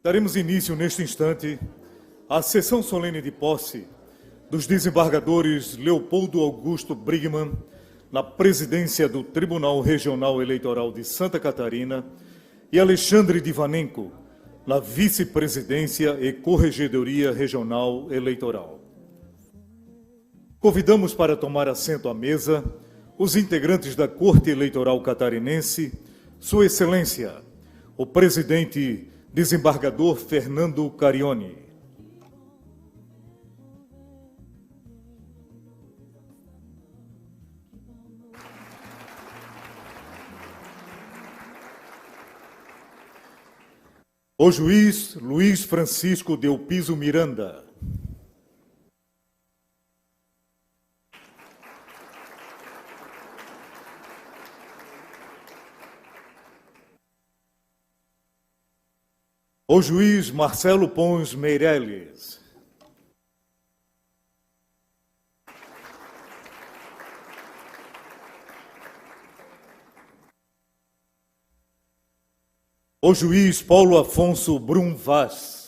Daremos início, neste instante, à sessão solene de posse dos desembargadores Leopoldo Augusto Brigman, na presidência do Tribunal Regional Eleitoral de Santa Catarina, e Alexandre Divanenko, na vice-presidência e corregedoria regional eleitoral. Convidamos para tomar assento à mesa os integrantes da Corte Eleitoral Catarinense, Sua Excelência, o presidente desembargador Fernando Carione. O juiz Luiz Francisco Del Piso Miranda. O juiz Marcelo Pons Meireles. O juiz Paulo Afonso Brum Vaz.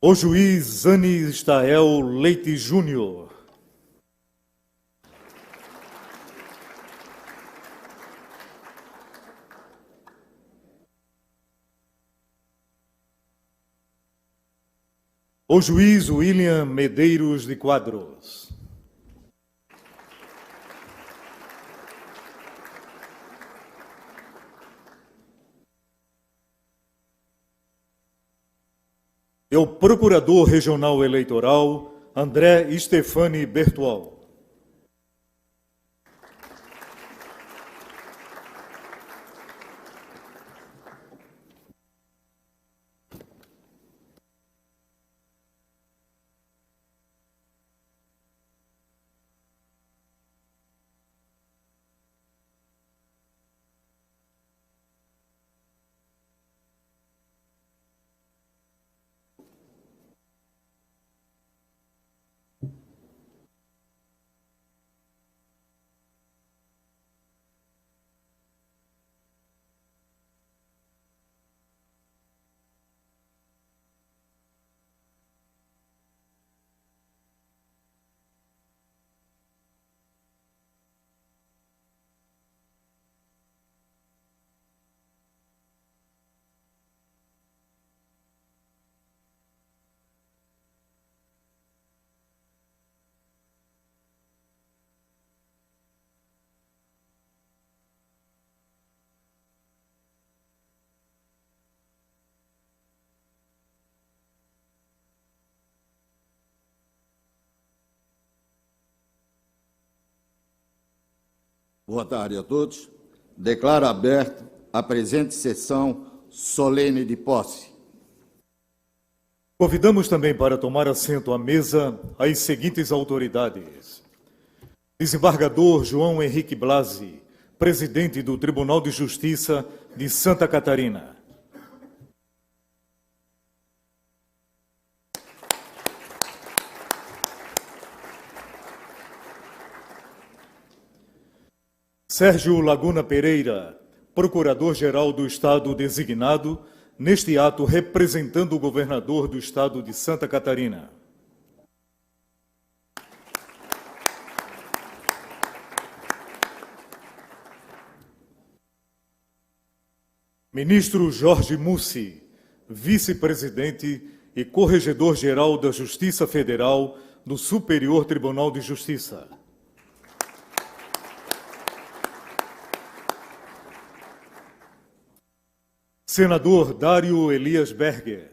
O juiz Zani Stael Leite Júnior. O juiz William Medeiros de Quadros. E o procurador regional eleitoral André Stefani Bertual. Boa tarde a todos. Declaro aberta a presente sessão solene de posse. Convidamos também para tomar assento à mesa as seguintes autoridades. Desembargador João Henrique Blasi, presidente do Tribunal de Justiça de Santa Catarina. Sérgio Laguna Pereira, procurador-geral do Estado designado, neste ato representando o governador do Estado de Santa Catarina. Ministro Jorge Mussi, vice-presidente e corregedor-geral da Justiça Federal do Superior Tribunal de Justiça. Senador Dário Elias Berger.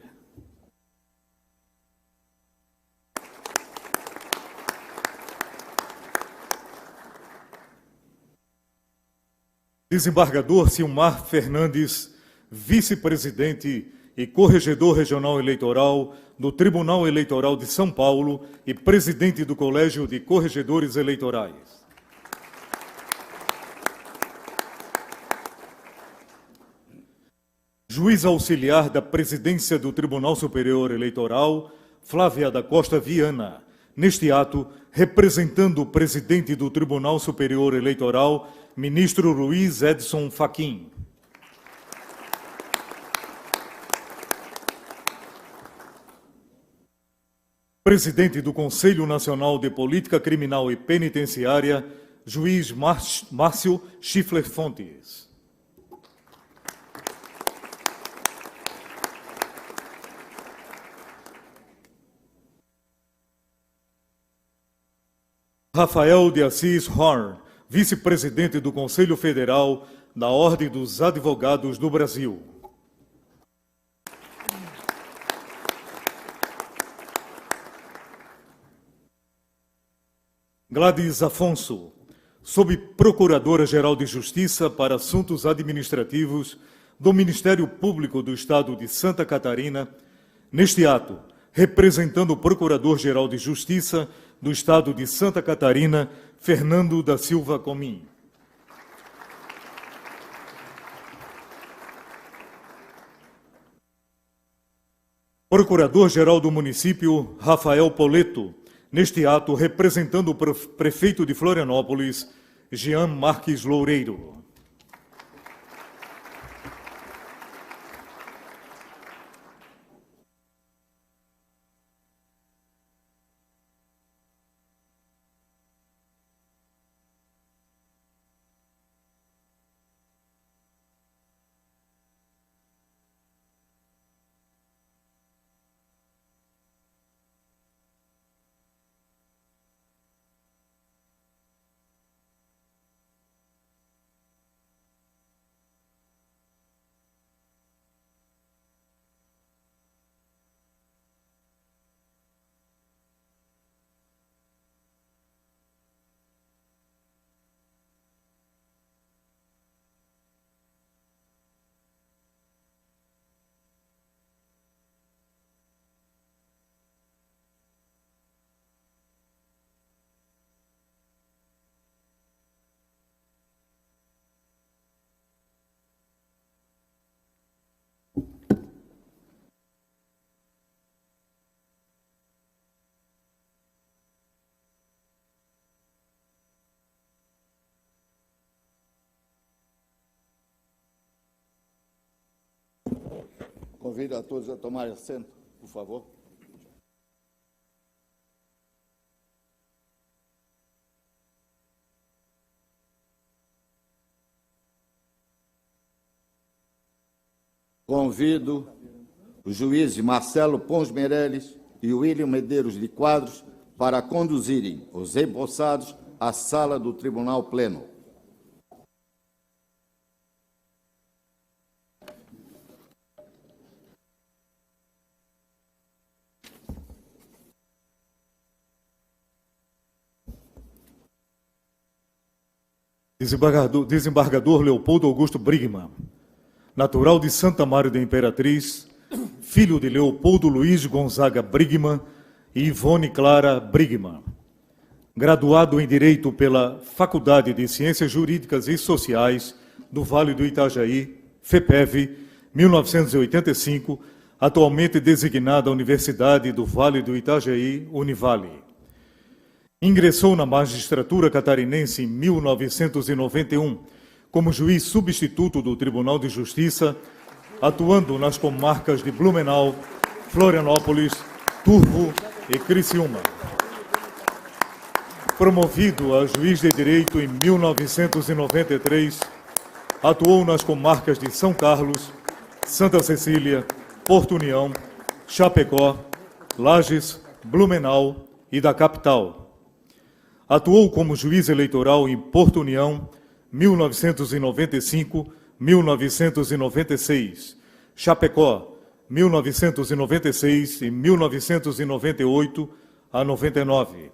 Desembargador Silmar Fernandes, vice-presidente e corregedor regional eleitoral do Tribunal Eleitoral de São Paulo e presidente do Colégio de Corregedores Eleitorais. Juiz auxiliar da Presidência do Tribunal Superior Eleitoral, Flávia da Costa Viana, neste ato, representando o presidente do Tribunal Superior Eleitoral, ministro Luiz Edson Fachin. Presidente do Conselho Nacional de Política Criminal e Penitenciária, juiz Márcio Schiffler Fontes. Rafael de Assis Horn, vice-presidente do Conselho Federal da Ordem dos Advogados do Brasil. Gladys Afonso, subprocuradora-geral de Justiça para Assuntos Administrativos do Ministério Público do Estado de Santa Catarina, neste ato, representando o Procurador-Geral de Justiça do Estado de Santa Catarina, Fernando da Silva Comim. Procurador-Geral do Município, Rafael Poleto, neste ato, representando o prefeito de Florianópolis, Jean Marques Loureiro. Convido a todos a tomarem assento, por favor. Convido os juízes Marcelo Pons Meirelles e William Medeiros de Quadros para conduzirem os empossados à sala do Tribunal Pleno. Desembargador Leopoldo Augusto Brigman, natural de Santa Maria da Imperatriz, filho de Leopoldo Luiz Gonzaga Brigman e Ivone Clara Brigman. Graduado em Direito pela Faculdade de Ciências Jurídicas e Sociais do Vale do Itajaí, FEPEV, 1985, atualmente designada Universidade do Vale do Itajaí, Univale. Ingressou na magistratura catarinense em 1991 como juiz substituto do Tribunal de Justiça, atuando nas comarcas de Blumenau, Florianópolis, Turvo e Criciúma. Promovido a juiz de direito em 1993, atuou nas comarcas de São Carlos, Santa Cecília, Porto União, Chapecó, Lages, Blumenau e da capital. Atuou como juiz eleitoral em Porto União, 1995-1996, Chapecó, 1996 e 1998 a 99,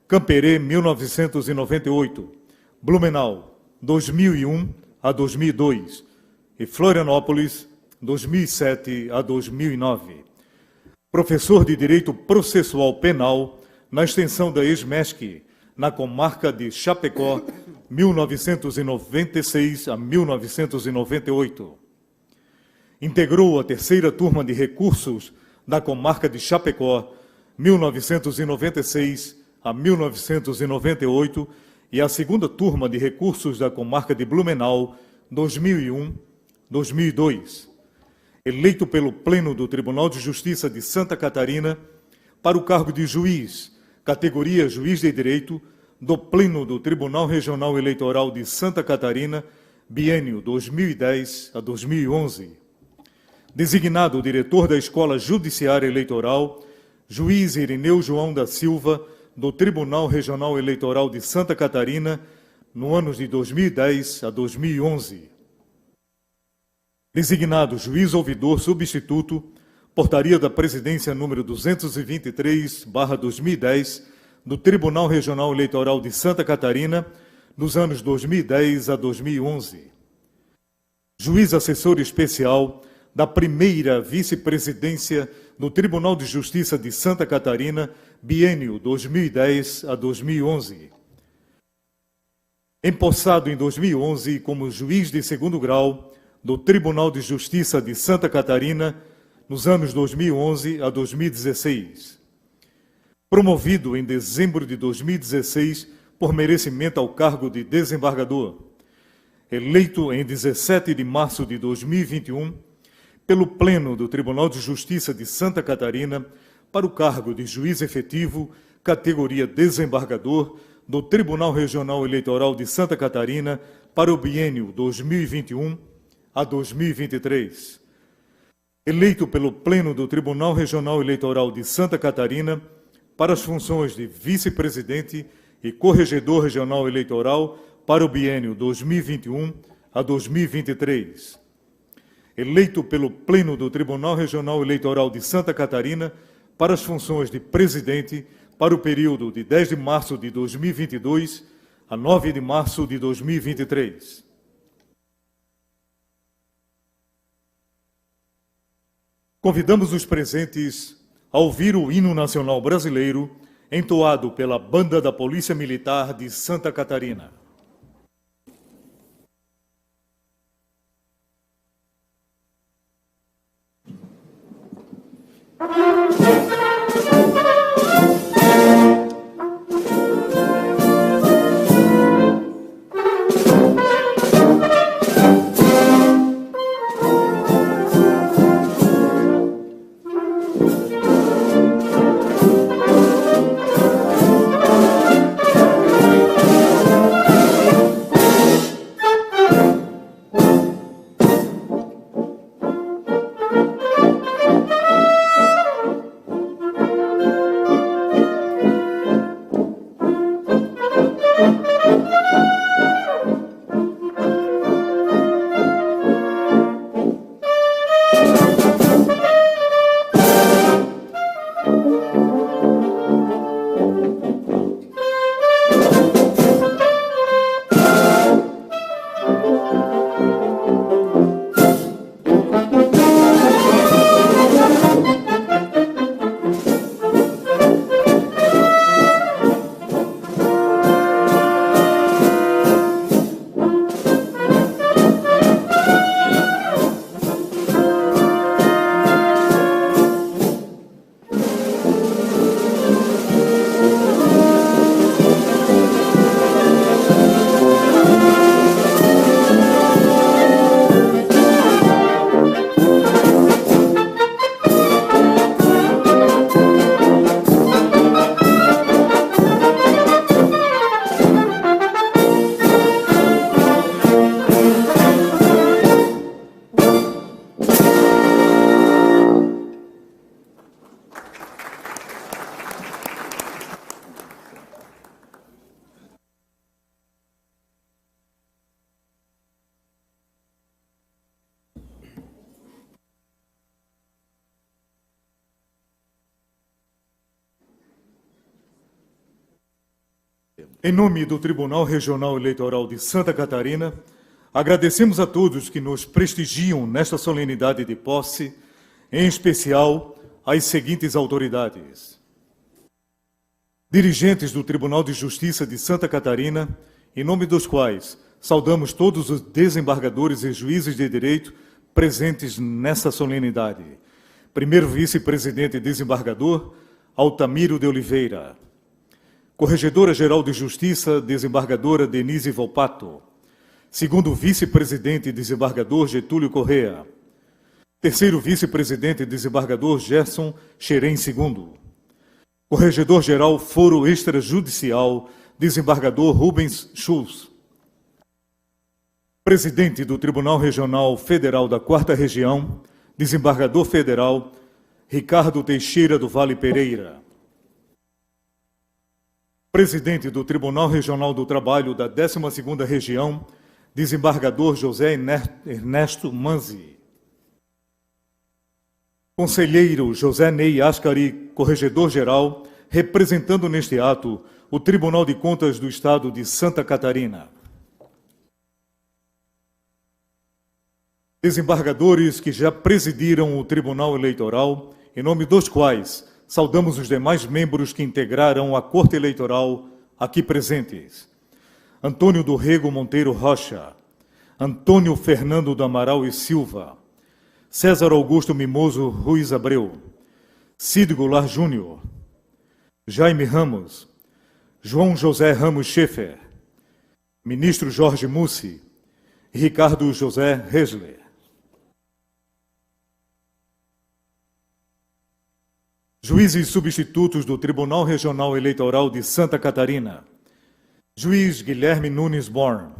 Camperê, 1998, Blumenau, 2001 a 2002 e Florianópolis, 2007 a 2009. Professor de Direito Processual Penal na extensão da ESMESC, na comarca de Chapecó, 1996 a 1998. Integrou a terceira turma de recursos da comarca de Chapecó, 1996 a 1998, e a segunda turma de recursos da comarca de Blumenau, 2001-2002. Eleito pelo Pleno do Tribunal de Justiça de Santa Catarina para o cargo de juiz, categoria Juiz de Direito, do Pleno do Tribunal Regional Eleitoral de Santa Catarina, biênio 2010 a 2011. Designado diretor da Escola Judiciária Eleitoral, juiz Irineu João da Silva, do Tribunal Regional Eleitoral de Santa Catarina, no ano de 2010 a 2011. Designado juiz ouvidor substituto, portaria da Presidência número 223/2010, do Tribunal Regional Eleitoral de Santa Catarina, nos anos 2010 a 2011. Juiz assessor especial da primeira vice-presidência do Tribunal de Justiça de Santa Catarina, biênio 2010 a 2011. Empossado em 2011 como juiz de segundo grau do Tribunal de Justiça de Santa Catarina, nos anos 2011 a 2016. Promovido em dezembro de 2016 por merecimento ao cargo de desembargador. Eleito em 17 de março de 2021 pelo Pleno do Tribunal de Justiça de Santa Catarina para o cargo de juiz efetivo, categoria desembargador, do Tribunal Regional Eleitoral de Santa Catarina para o biênio 2021 a 2023. Eleito pelo Pleno do Tribunal Regional Eleitoral de Santa Catarina para as funções de vice-presidente e corregedor regional eleitoral para o biênio 2021 a 2023. Eleito pelo Pleno do Tribunal Regional Eleitoral de Santa Catarina para as funções de presidente para o período de 10 de março de 2022 a 9 de março de 2023. Convidamos os presentes a ouvir o hino nacional brasileiro, entoado pela Banda da Polícia Militar de Santa Catarina. Em nome do Tribunal Regional Eleitoral de Santa Catarina, agradecemos a todos que nos prestigiam nesta solenidade de posse, em especial as seguintes autoridades: dirigentes do Tribunal de Justiça de Santa Catarina, em nome dos quais saudamos todos os desembargadores e juízes de direito presentes nesta solenidade. Primeiro vice-presidente desembargador, Altamiro de Oliveira. Corregedora-Geral de Justiça, desembargadora Denise Volpato. Segundo vice-presidente, desembargador Getúlio Correa. Terceiro vice-presidente, desembargador Gerson Xerém II. Corregedor-Geral, Foro Extrajudicial, desembargador Rubens Schultz. Presidente do Tribunal Regional Federal da 4ª Região, desembargador federal Ricardo Teixeira do Vale Pereira. Presidente do Tribunal Regional do Trabalho da 12ª Região, desembargador José Ernesto Manzi. Conselheiro José Ney Ascari, corregedor-geral, representando neste ato o Tribunal de Contas do Estado de Santa Catarina. Desembargadores que já presidiram o Tribunal Eleitoral, em nome dos quais saudamos os demais membros que integraram a Corte Eleitoral aqui presentes. Antônio do Rego Monteiro Rocha, Antônio Fernando do Amaral e Silva, César Augusto Mimoso Ruiz Abreu, Cid Goulart Júnior, Jaime Ramos, João José Ramos Schaefer, Ministro Jorge Mussi e Ricardo José Resler. Juízes substitutos do Tribunal Regional Eleitoral de Santa Catarina. Juiz Guilherme Nunes Born.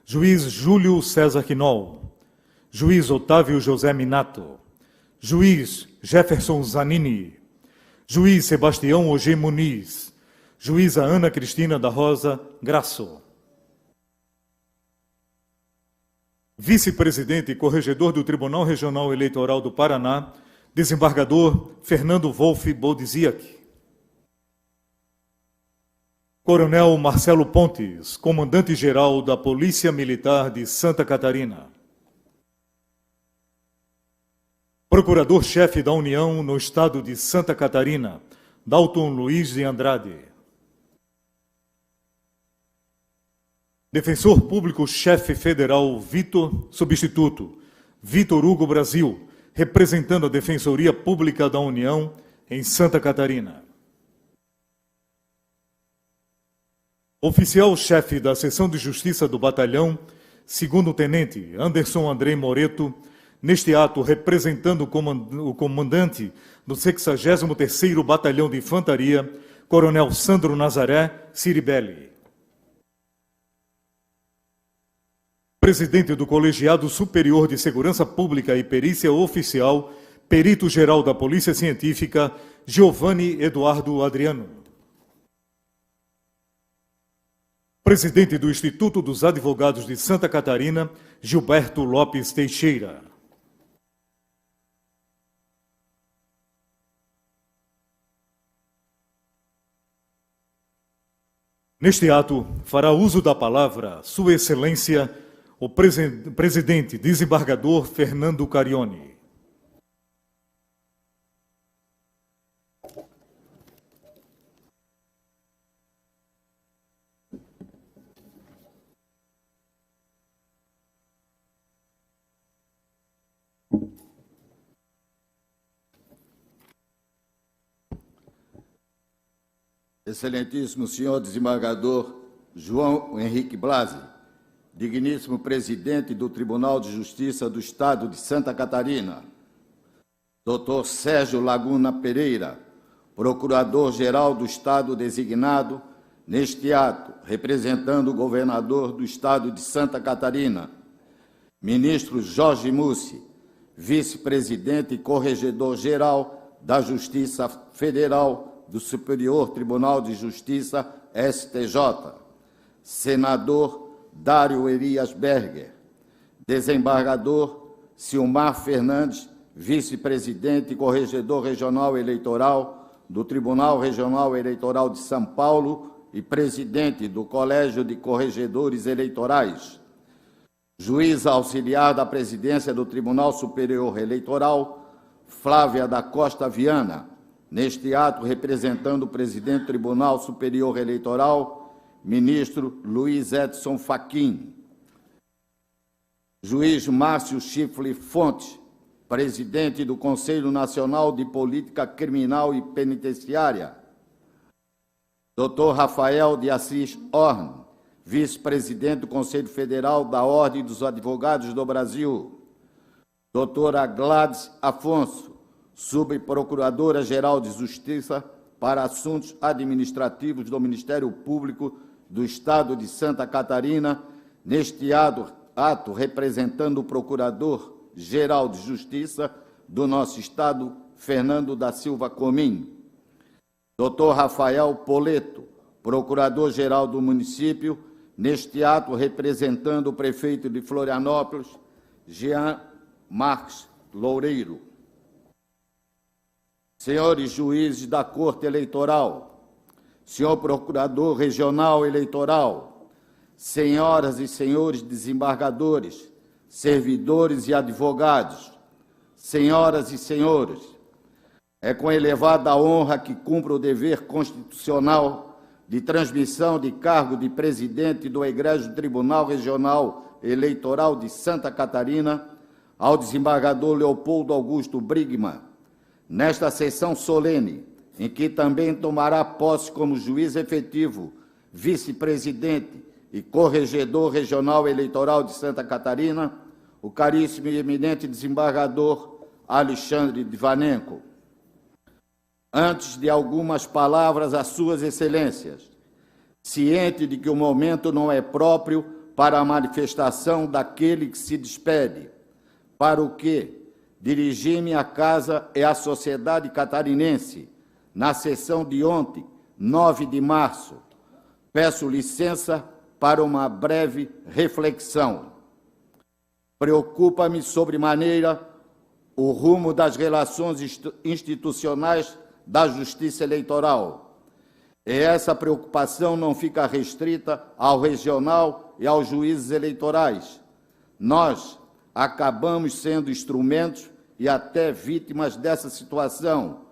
Juiz Júlio César Quinol. Juiz Otávio José Minato. Juiz Jefferson Zanini. Juiz Sebastião Ogê Muniz. Juíza Ana Cristina da Rosa Graço. Vice-presidente e corregedor do Tribunal Regional Eleitoral do Paraná, desembargador Fernando Wolff Boldziak. Coronel Marcelo Pontes, comandante-geral da Polícia Militar de Santa Catarina. Procurador-chefe da União no Estado de Santa Catarina, Dalton Luiz de Andrade. Defensor Público-chefe federal substituto, Vitor Hugo Brasil, representando a Defensoria Pública da União em Santa Catarina. Oficial-chefe da Seção de Justiça do Batalhão, segundo-tenente Anderson Andrei Moreto, neste ato representando o comandante do 63º Batalhão de Infantaria, Coronel Sandro Nazaré Ciribelli. Presidente do Colegiado Superior de Segurança Pública e Perícia Oficial, Perito-Geral da Polícia Científica, Giovanni Eduardo Adriano. Presidente do Instituto dos Advogados de Santa Catarina, Gilberto Lopes Teixeira. Neste ato, fará uso da palavra Sua Excelência, o presidente desembargador Fernando Carione. Excelentíssimo senhor desembargador João Henrique Blasi, digníssimo presidente do Tribunal de Justiça do Estado de Santa Catarina, Dr. Sérgio Laguna Pereira, procurador-geral do Estado designado neste ato, representando o governador do Estado de Santa Catarina, ministro Jorge Mussi, vice-presidente e corregedor-geral da Justiça Federal do Superior Tribunal de Justiça, STJ, senador Dário Elias Berger, desembargador Silmar Fernandes, vice-presidente e corregedor regional eleitoral do Tribunal Regional Eleitoral de São Paulo e presidente do Colégio de Corregedores Eleitorais, juíza auxiliar da presidência do Tribunal Superior Eleitoral, Flávia da Costa Viana, neste ato representando o presidente do Tribunal Superior Eleitoral, ministro Luiz Edson Fachin. Juiz Márcio Chifre Fonte, presidente do Conselho Nacional de Política Criminal e Penitenciária, Dr. Rafael de Assis Horn, vice-presidente do Conselho Federal da Ordem dos Advogados do Brasil, doutora Gladys Afonso, subprocuradora-geral de Justiça para Assuntos Administrativos do Ministério Público do Estado de Santa Catarina, neste ato representando o Procurador-Geral de Justiça do nosso Estado, Fernando da Silva Comim, doutor Rafael Poleto, Procurador-Geral do município, neste ato representando o prefeito de Florianópolis, Jean Marques Loureiro. Senhores juízes da Corte Eleitoral, senhor Procurador Regional Eleitoral, senhoras e senhores desembargadores, servidores e advogados, senhoras e senhores, é com elevada honra que cumpro o dever constitucional de transmissão de cargo de presidente do Egrégio Tribunal Regional Eleitoral de Santa Catarina ao desembargador Leopoldo Augusto Brigman, nesta sessão solene, em que também tomará posse como juiz efetivo, vice-presidente e corregedor regional eleitoral de Santa Catarina, o caríssimo e eminente desembargador Alexandre Divanenko. Antes de algumas palavras às suas excelências, ciente de que o momento não é próprio para a manifestação daquele que se despede, para o que dirigi-me à casa e à sociedade catarinense, na sessão de ontem, 9 de março, peço licença para uma breve reflexão. Preocupa-me sobremaneira o rumo das relações institucionais da Justiça Eleitoral. E essa preocupação não fica restrita ao regional e aos juízes eleitorais. Nós acabamos sendo instrumentos e até vítimas dessa situação,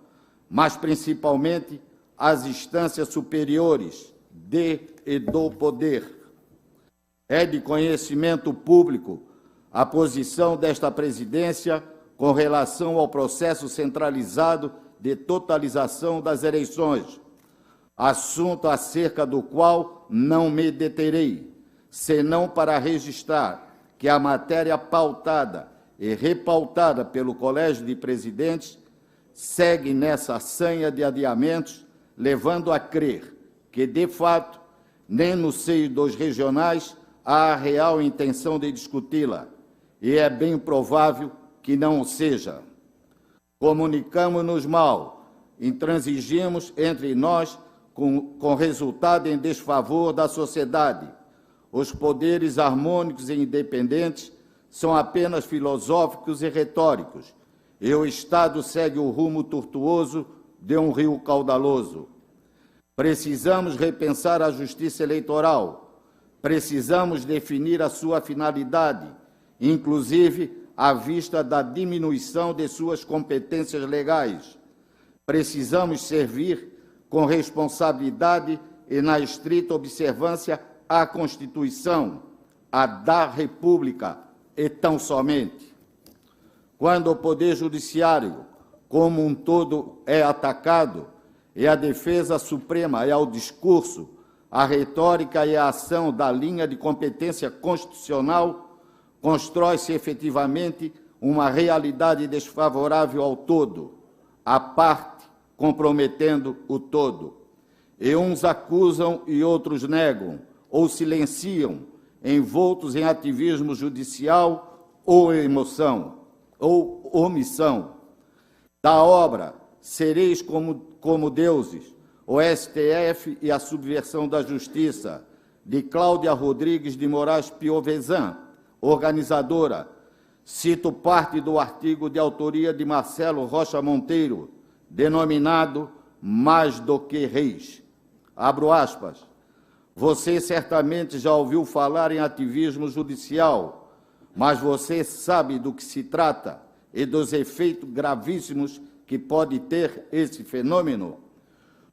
mas principalmente as instâncias superiores de e do poder. É de conhecimento público a posição desta presidência com relação ao processo centralizado de totalização das eleições, assunto acerca do qual não me deterei, senão para registrar que a matéria pautada e repautada pelo Colégio de Presidentes segue nessa sanha de adiamentos, levando a crer que, de fato, nem no seio dos regionais há a real intenção de discuti-la, e é bem provável que não o seja. Comunicamos-nos mal, intransigimos entre nós com resultado em desfavor da sociedade. Os poderes harmônicos e independentes são apenas filosóficos e retóricos, e o Estado segue o rumo tortuoso de um rio caudaloso. Precisamos repensar a justiça eleitoral, precisamos definir a sua finalidade, inclusive à vista da diminuição de suas competências legais. Precisamos servir com responsabilidade e na estrita observância à Constituição, a da República, e tão somente. Quando o Poder Judiciário, como um todo, é atacado, e a defesa suprema é ao discurso, a retórica e a ação da linha de competência constitucional, constrói-se efetivamente uma realidade desfavorável ao todo, à parte comprometendo o todo. E uns acusam e outros negam, ou silenciam, envoltos em ativismo judicial ou emoção, ou omissão. Da obra, sereis como deuses, o STF e a subversão da justiça, de Cláudia Rodrigues de Moraes Piovesan, organizadora. Cito parte do artigo de autoria de Marcelo Rocha Monteiro, denominado Mais do que Reis. Abro aspas. Você certamente já ouviu falar em ativismo judicial, mas você sabe do que se trata e dos efeitos gravíssimos que pode ter esse fenômeno?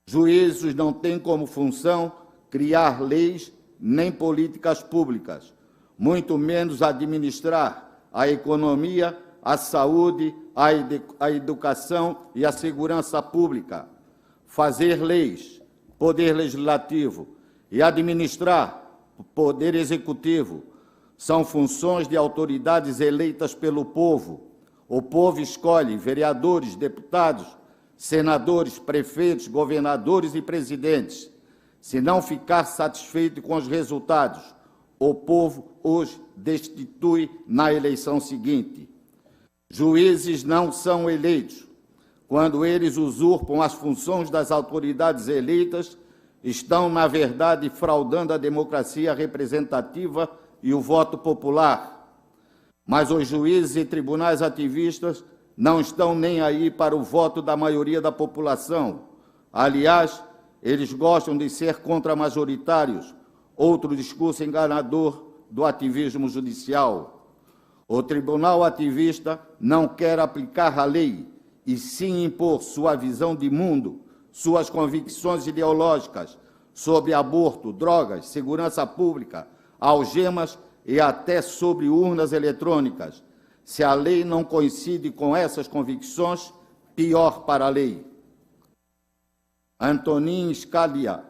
Juízes não têm como função criar leis nem políticas públicas, muito menos administrar a economia, a saúde, a educação e a segurança pública. Fazer leis, poder legislativo, e administrar, poder executivo, são funções de autoridades eleitas pelo povo. O povo escolhe vereadores, deputados, senadores, prefeitos, governadores e presidentes. Se não ficar satisfeito com os resultados, o povo os destitui na eleição seguinte. Juízes não são eleitos. Quando eles usurpam as funções das autoridades eleitas, estão, na verdade, fraudando a democracia representativa e o voto popular. Mas os juízes e tribunais ativistas não estão nem aí para o voto da maioria da população. Aliás, eles gostam de ser contramajoritários, outro discurso enganador do ativismo judicial. O tribunal ativista não quer aplicar a lei, e sim impor sua visão de mundo, suas convicções ideológicas sobre aborto, drogas, segurança pública, algemas e até sobre urnas eletrônicas. Se a lei não coincide com essas convicções, pior para a lei. Antonin Scalia,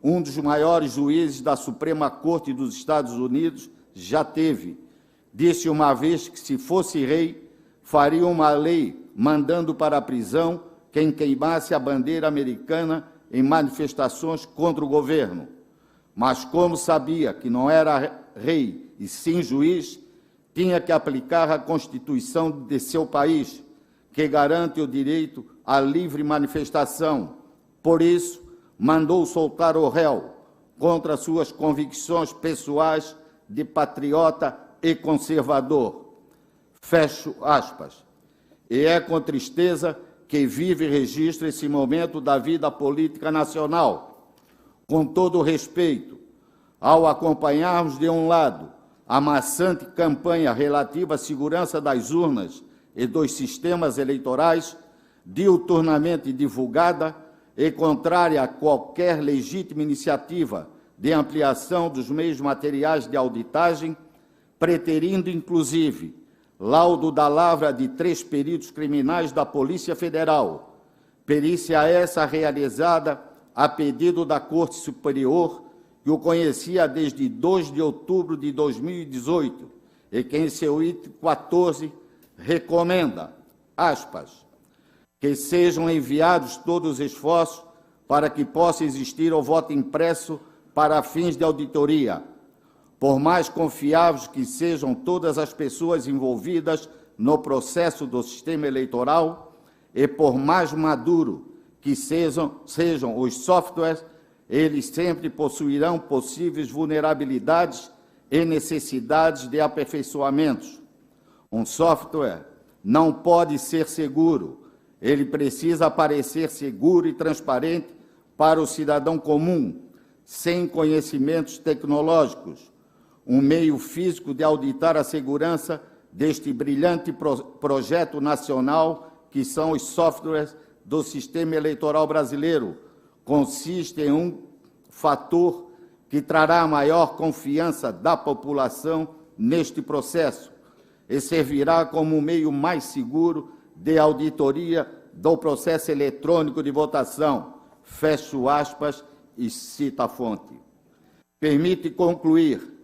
um dos maiores juízes da Suprema Corte dos Estados Unidos, já disse uma vez que, se fosse rei, faria uma lei mandando para a prisão quem queimasse a bandeira americana em manifestações contra o governo. Mas, como sabia que não era rei e sim juiz, tinha que aplicar a Constituição de seu país, que garante o direito à livre manifestação. Por isso, mandou soltar o réu contra suas convicções pessoais de patriota e conservador. Fecho aspas. E é com tristeza que vive e registra esse momento da vida política nacional. Com todo o respeito, ao acompanharmos, de um lado, a maçante campanha relativa à segurança das urnas e dos sistemas eleitorais, diuturnamente divulgada e contrária a qualquer legítima iniciativa de ampliação dos meios materiais de auditagem, preterindo, inclusive, laudo da lavra de 3 peritos criminais da Polícia Federal, perícia essa realizada a pedido da Corte Superior, que o conhecia desde 2 de outubro de 2018, e que em seu item 14 recomenda, aspas, que sejam enviados todos os esforços para que possa existir o voto impresso para fins de auditoria, por mais confiáveis que sejam todas as pessoas envolvidas no processo do sistema eleitoral e por mais maduro que sejam os softwares, eles sempre possuirão possíveis vulnerabilidades e necessidades de aperfeiçoamentos. Um software não pode ser seguro, ele precisa parecer seguro e transparente para o cidadão comum, sem conhecimentos tecnológicos. Um meio físico de auditar a segurança deste brilhante projeto nacional que são os softwares do sistema eleitoral brasileiro, consiste em um fator que trará a maior confiança da população neste processo e servirá como um meio mais seguro de auditoria do processo eletrônico de votação. Fecho aspas e cita a fonte. Permite concluir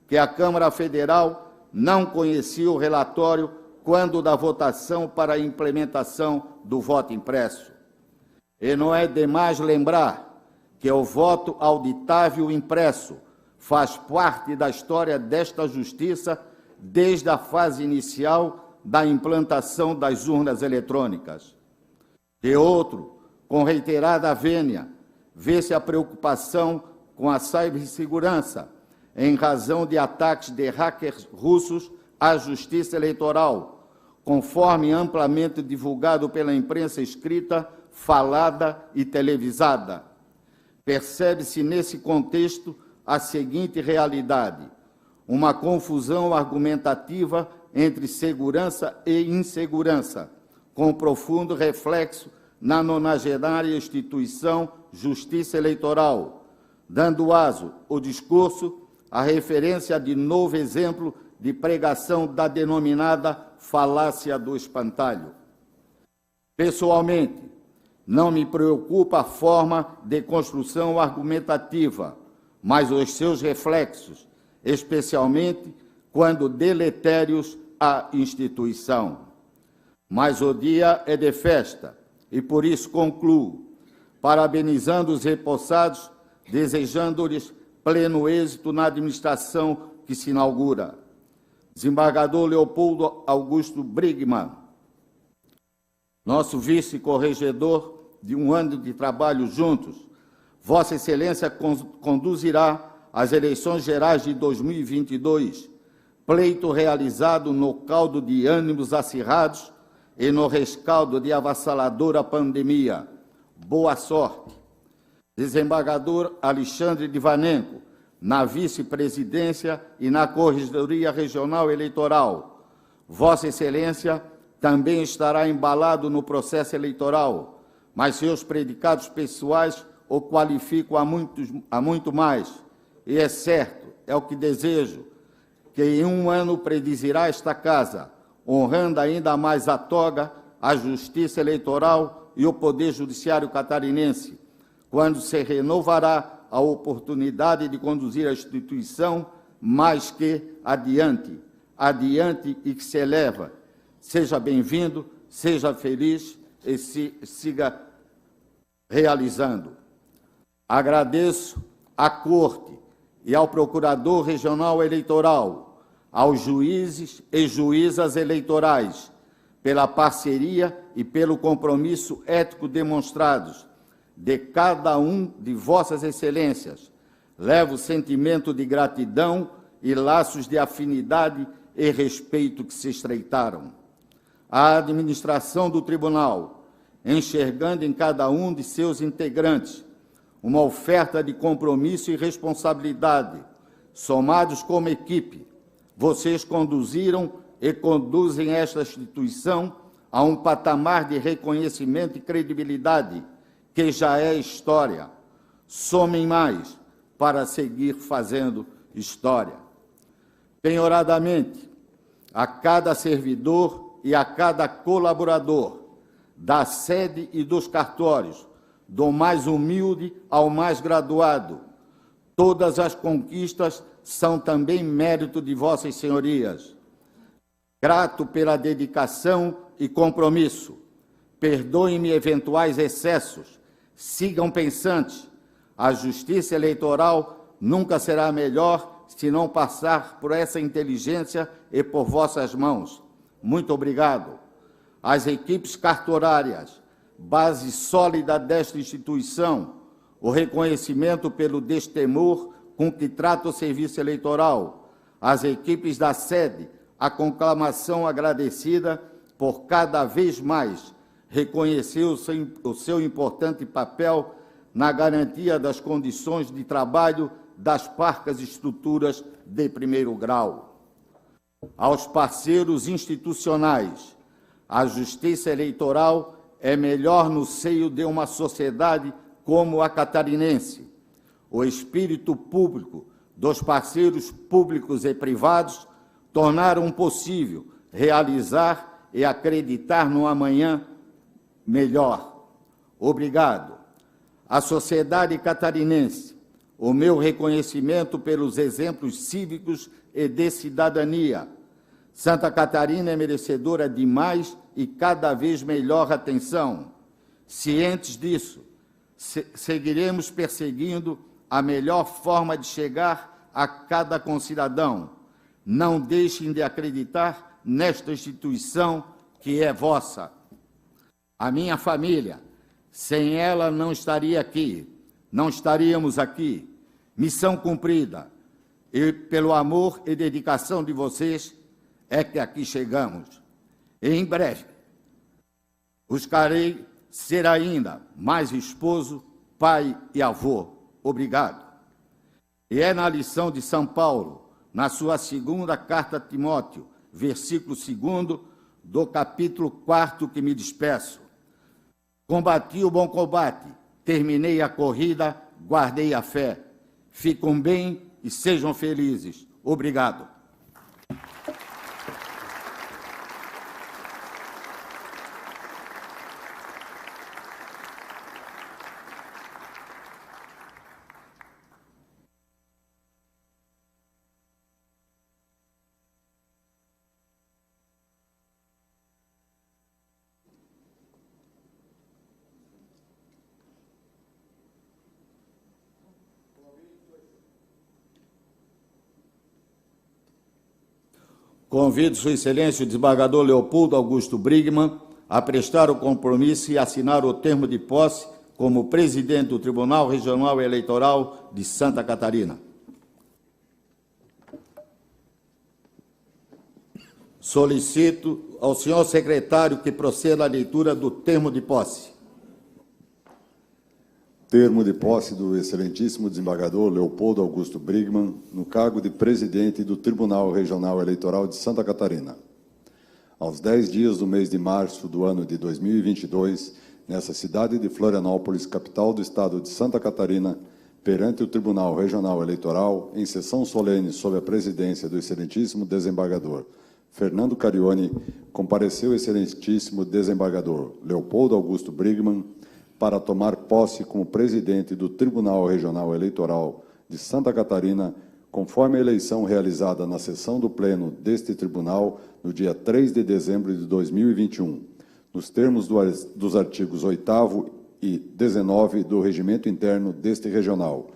que a Câmara Federal não conhecia o relatório quando da votação para a implementação do voto impresso. E não é demais lembrar que o voto auditável impresso faz parte da história desta justiça desde a fase inicial da implantação das urnas eletrônicas. De outro, com reiterada vênia, vê-se a preocupação com a cibersegurança, em razão de ataques de hackers russos à justiça eleitoral, conforme amplamente divulgado pela imprensa escrita, falada e televisada. Percebe-se nesse contexto a seguinte realidade: uma confusão argumentativa entre segurança e insegurança, com profundo reflexo na nonagenária instituição Justiça Eleitoral, dando aso ao discurso a referência de novo exemplo de pregação da denominada falácia do espantalho. Pessoalmente, não me preocupa a forma de construção argumentativa, mas os seus reflexos, especialmente quando deletérios à instituição. Mas o dia é de festa e por isso concluo, parabenizando os repossados, desejando-lhes pleno êxito na administração que se inaugura. Desembargador Leopoldo Augusto Brigman, nosso vice-corregedor de um ano de trabalho juntos, Vossa Excelência conduzirá as eleições gerais de 2022, pleito realizado no caldo de ânimos acirrados e no rescaldo de avassaladora pandemia. Boa sorte. Desembargador Alexandre Divanenko, na vice-presidência e na Corregedoria Regional Eleitoral. Vossa Excelência também estará embalado no processo eleitoral, mas seus predicados pessoais o qualificam a muito mais. E é certo, é o que desejo, que em um ano presidirá esta casa, honrando ainda mais a toga, a Justiça Eleitoral e o Poder Judiciário catarinense, quando se renovará a oportunidade de conduzir a instituição mais que adiante e que se eleva. Seja bem-vindo, seja feliz e siga realizando. Agradeço à Corte e ao Procurador Regional Eleitoral, aos juízes e juízas eleitorais, pela parceria e pelo compromisso ético demonstrados de cada um de Vossas Excelências. Levo sentimento de gratidão e laços de afinidade e respeito que se estreitaram. A administração do Tribunal, enxergando em cada um de seus integrantes uma oferta de compromisso e responsabilidade, somados como equipe, vocês conduziram e conduzem esta instituição a um patamar de reconhecimento e credibilidade que já é história. Somem mais para seguir fazendo história. Penhoradamente, a cada servidor e a cada colaborador da sede e dos cartórios, do mais humilde ao mais graduado, todas as conquistas são também mérito de vossas senhorias. Grato pela dedicação e compromisso. Perdoem-me eventuais excessos. Sigam pensantes. A justiça eleitoral nunca será melhor se não passar por essa inteligência e por vossas mãos. Muito obrigado. As equipes cartorárias, base sólida desta instituição, o reconhecimento pelo destemor com que trata o serviço eleitoral, as equipes da sede, a conclamação agradecida por cada vez mais reconhecer o seu importante papel na garantia das condições de trabalho das parcas estruturas de primeiro grau. Aos parceiros institucionais, a justiça eleitoral é melhor no seio de uma sociedade como a catarinense. O espírito público dos parceiros públicos e privados tornaram possível realizar e acreditar no amanhã melhor. Obrigado. À sociedade catarinense, o meu reconhecimento pelos exemplos cívicos e de cidadania. Santa Catarina é merecedora de mais e cada vez melhor atenção. Cientes disso, seguiremos perseguindo a melhor forma de chegar a cada concidadão. Não deixem de acreditar nesta instituição que é vossa. A minha família, sem ela não estaria aqui, não estaríamos aqui. Missão cumprida. E pelo amor e dedicação de vocês é que aqui chegamos. E em breve, buscarei ser ainda mais esposo, pai e avô. Obrigado. E é na lição de São Paulo, na sua segunda carta a Timóteo, versículo 2 do capítulo 4, que me despeço. Combati o bom combate, terminei a corrida, guardei a fé. Fiquem bem e sejam felizes. Obrigado. Convido Sua Excelência o desembargador Leopoldo Augusto Brigman a prestar o compromisso e assinar o termo de posse como presidente do Tribunal Regional Eleitoral de Santa Catarina. Solicito ao senhor secretário que proceda à leitura do termo de posse. Termo de posse do excelentíssimo desembargador Leopoldo Augusto Brigman, no cargo de presidente do Tribunal Regional Eleitoral de Santa Catarina. Aos 10 dias do mês de março do ano de 2022, nessa cidade de Florianópolis, capital do estado de Santa Catarina, perante o Tribunal Regional Eleitoral, em sessão solene sob a presidência do excelentíssimo desembargador Fernando Carione, compareceu o excelentíssimo desembargador Leopoldo Augusto Brigman para tomar posse como presidente do Tribunal Regional Eleitoral de Santa Catarina, conforme a eleição realizada na sessão do Pleno deste Tribunal no dia 3 de dezembro de 2021, nos termos dos artigos 8º e 19 do Regimento Interno deste Regional,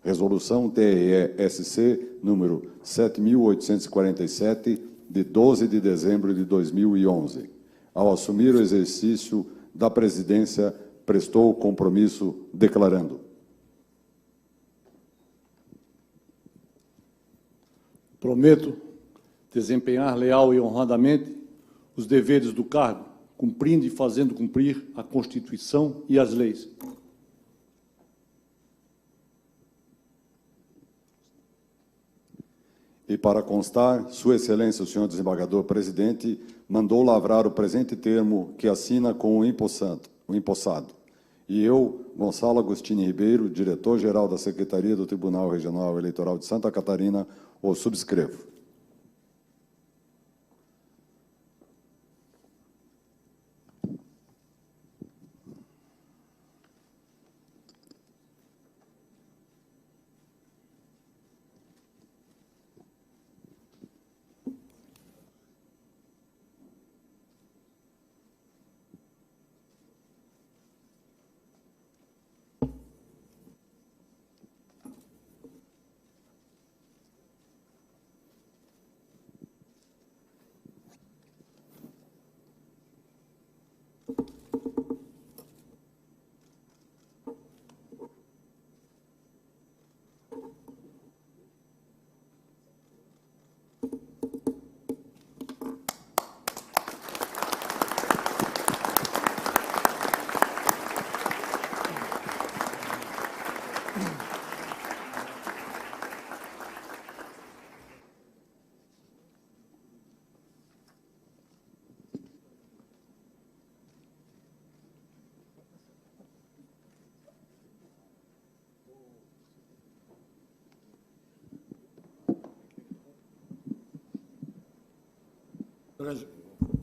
Resolução TRE-SC número 7.847, de 12 de dezembro de 2011. Ao assumir o exercício da presidência, prestou o compromisso declarando: prometo desempenhar leal e honradamente os deveres do cargo, cumprindo e fazendo cumprir a Constituição e as leis. E para constar, Sua Excelência, o senhor desembargador presidente, mandou lavrar o presente termo que assina com o empossado. E eu, Gonçalo Agostini Ribeiro, diretor-geral da Secretaria do Tribunal Regional Eleitoral de Santa Catarina, o subscrevo.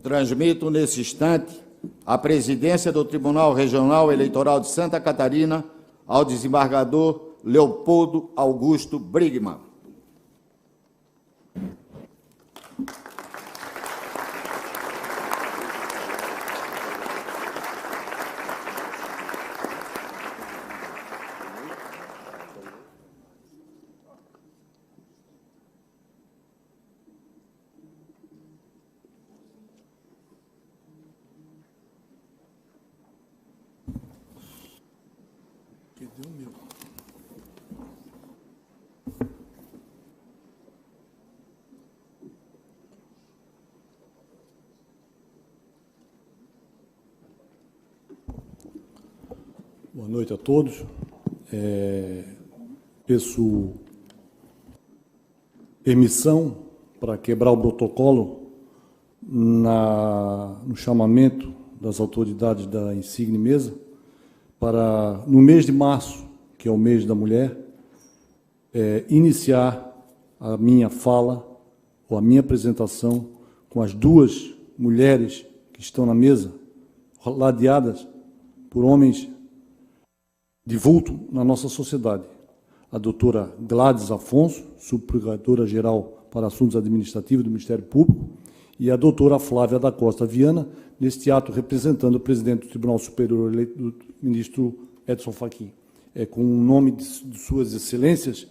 Transmito nesse instante a presidência do Tribunal Regional Eleitoral de Santa Catarina ao desembargador Leopoldo Augusto Brigman. Boa noite a todos. Peço permissão para quebrar o protocolo no chamamento das autoridades da insigne mesa para, no mês de março, que é o mês da mulher, iniciar a minha fala ou a minha apresentação com as duas mulheres que estão na mesa, ladeadas por homens de vulto na nossa sociedade. A doutora Gladys Afonso, subprocuradora-geral para Assuntos Administrativos do Ministério Público, e a doutora Flávia da Costa Viana, neste ato representando o presidente do Tribunal Superior eleito, do ministro Edson Fachin. Com o nome de suas excelências,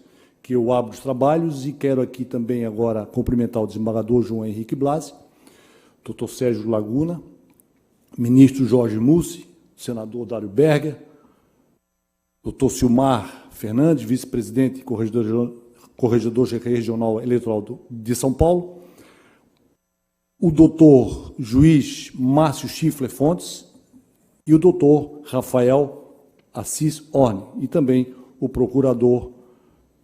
que eu abro os trabalhos e quero aqui também agora cumprimentar o desembargador João Henrique Blasi, doutor Sérgio Laguna, ministro Jorge Mussi, senador Dário Berger, doutor Silmar Fernandes, vice-presidente e corregedor regional eleitoral de São Paulo, o doutor juiz Márcio Schiffler Fontes e o doutor Rafael Assis Orne, e também o procurador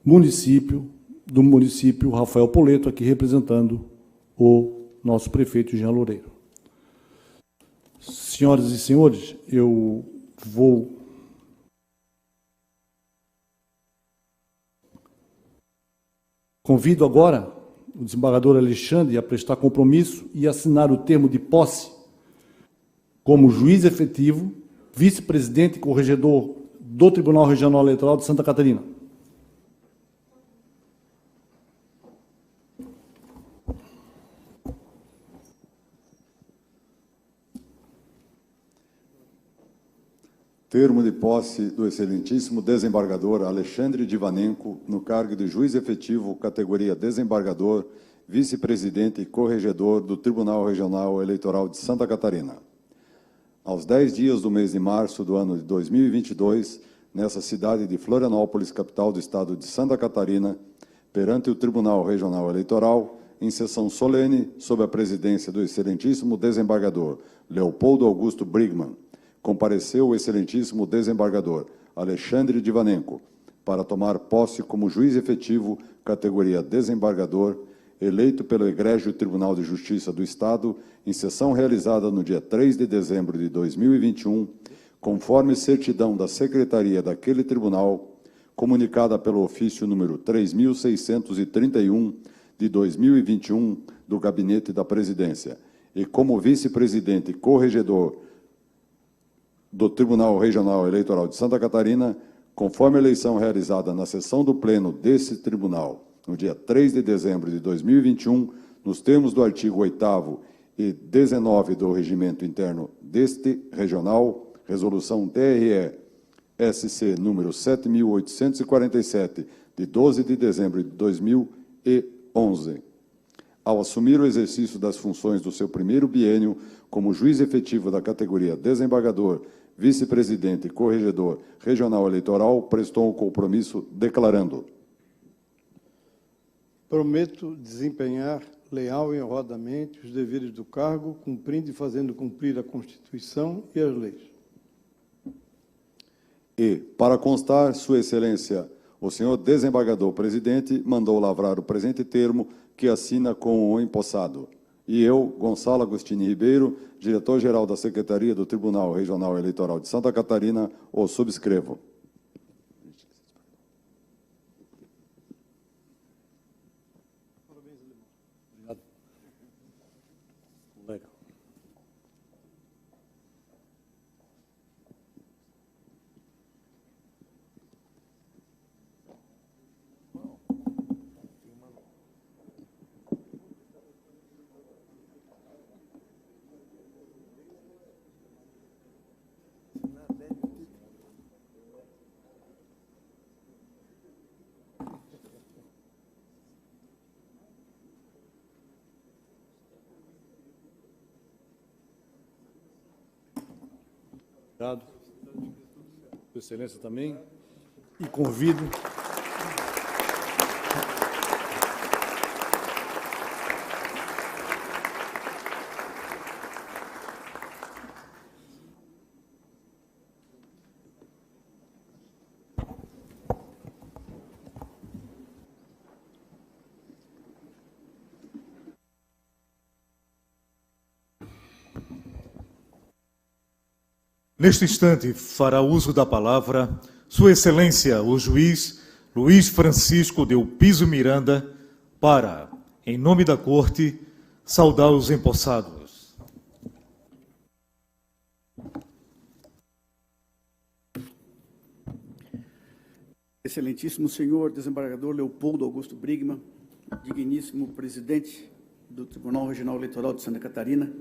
do município Rafael Poleto, aqui representando o nosso prefeito Jean Loureiro. Senhoras e senhores, eu vou convido agora o desembargador Alexandre a prestar compromisso e assinar o termo de posse como juiz efetivo, vice-presidente e corregedor do Tribunal Regional Eleitoral de Santa Catarina. Termo de posse do excelentíssimo desembargador Alexandre Divanenko no cargo de juiz efetivo, categoria desembargador, vice-presidente e corregedor do Tribunal Regional Eleitoral de Santa Catarina. Aos 10 dias do mês de março do ano de 2022, nessa cidade de Florianópolis, capital do estado de Santa Catarina, perante o Tribunal Regional Eleitoral, em sessão solene, sob a presidência do excelentíssimo desembargador Leopoldo Augusto Brigman, compareceu o excelentíssimo desembargador Alexandre Divanenko para tomar posse como juiz efetivo, categoria desembargador, eleito pelo Egrégio Tribunal de Justiça do Estado, em sessão realizada no dia 3 de dezembro de 2021, conforme certidão da Secretaria daquele Tribunal, comunicada pelo ofício número 3.631 de 2021 do Gabinete da Presidência, e como vice-presidente e corregedor do Tribunal Regional Eleitoral de Santa Catarina, conforme a eleição realizada na sessão do Pleno desse Tribunal, no dia 3 de dezembro de 2021, nos termos do artigo 8º e 19 do Regimento Interno deste Regional, Resolução TRE-SC número 7.847, de 12 de dezembro de 2011. Ao assumir o exercício das funções do seu primeiro biênio como juiz efetivo da categoria desembargador, vice-presidente e corregedor regional eleitoral, prestou um compromisso declarando: prometo desempenhar leal e honradamente os deveres do cargo, cumprindo e fazendo cumprir a Constituição e as leis. E, para constar, Sua Excelência, o senhor desembargador-presidente mandou lavrar o presente termo, que assina com o empossado. E eu, Gonçalo Agostini Ribeiro, diretor-geral da Secretaria do Tribunal Regional Eleitoral de Santa Catarina, o subscrevo. Obrigado. Legal. Obrigado. Sua Excelência também. E convido Neste instante, fará uso da palavra Sua Excelência, o juiz Luiz Francisco Del Piso Miranda, para, em nome da Corte, saudar os empossados. Excelentíssimo senhor desembargador Leopoldo Augusto Brigman, digníssimo presidente do Tribunal Regional Eleitoral de Santa Catarina,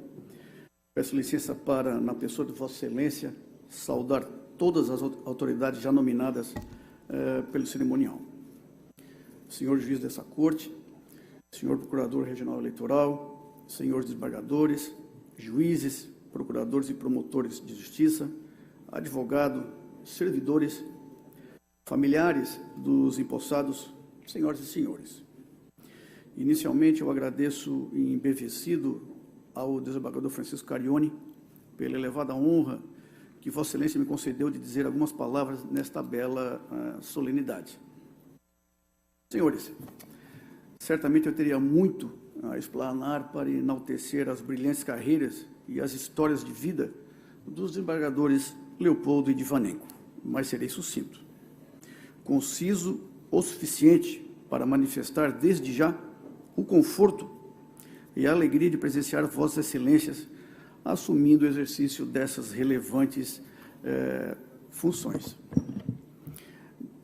peço licença para, na pessoa de Vossa Excelência, saudar todas as autoridades já nominadas pelo cerimonial. senhor juiz dessa corte, senhor procurador regional eleitoral, senhores desembargadores, juízes, procuradores e promotores de justiça, advogado, servidores, familiares dos empossados, senhoras e senhores. Inicialmente, eu agradeço embevecido ao desembargador Francisco Carione pela elevada honra que Vossa Excelência me concedeu de dizer algumas palavras nesta bela solenidade. Senhores, certamente eu teria muito a explanar para enaltecer as brilhantes carreiras e as histórias de vida dos desembargadores Leopoldo e Divanenko, mas serei sucinto, conciso o suficiente para manifestar desde já o conforto e a alegria de presenciar Vossas Excelências assumindo o exercício dessas relevantes funções.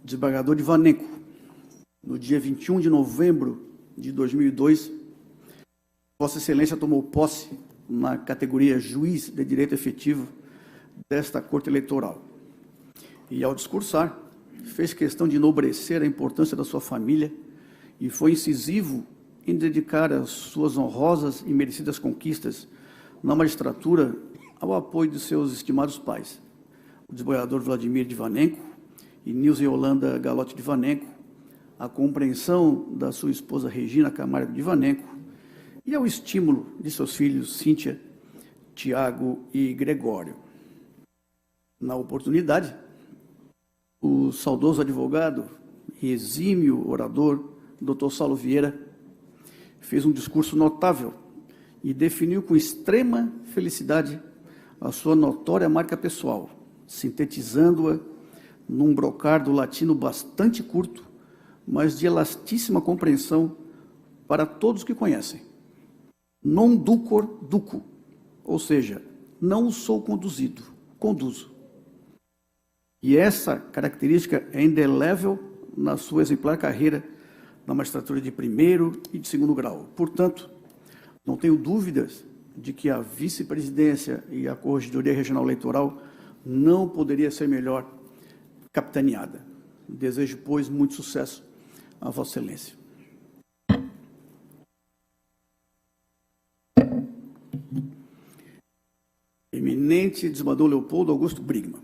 Desembargador Divanenko, no dia 21 de novembro de 2002, Vossa Excelência tomou posse na categoria Juiz de Direito Efetivo desta Corte Eleitoral. E, ao discursar, fez questão de enobrecer a importância da sua família e foi incisivo em dedicar as suas honrosas e merecidas conquistas na magistratura ao apoio de seus estimados pais, o desembargador Vladimir Divanenko e Nilza Yolanda Galotti Divanenko, a compreensão da sua esposa Regina Camargo Divanenko e ao estímulo de seus filhos Cíntia, Tiago e Gregório. Na oportunidade, o saudoso advogado e exímio orador, Dr. Saulo Vieira, fez um discurso notável e definiu com extrema felicidade a sua notória marca pessoal, sintetizando-a num brocardo latino bastante curto, mas de elastíssima compreensão para todos que conhecem. Non ducor duco, ou seja, não sou conduzido, conduzo. E essa característica é indelével na sua exemplar carreira na magistratura de primeiro e de segundo grau. Portanto, não tenho dúvidas de que a vice-presidência e a Corregedoria Regional Eleitoral não poderia ser melhor capitaneada. Desejo, pois, muito sucesso a Vossa Excelência. Eminente desembargador Leopoldo Augusto Brigman,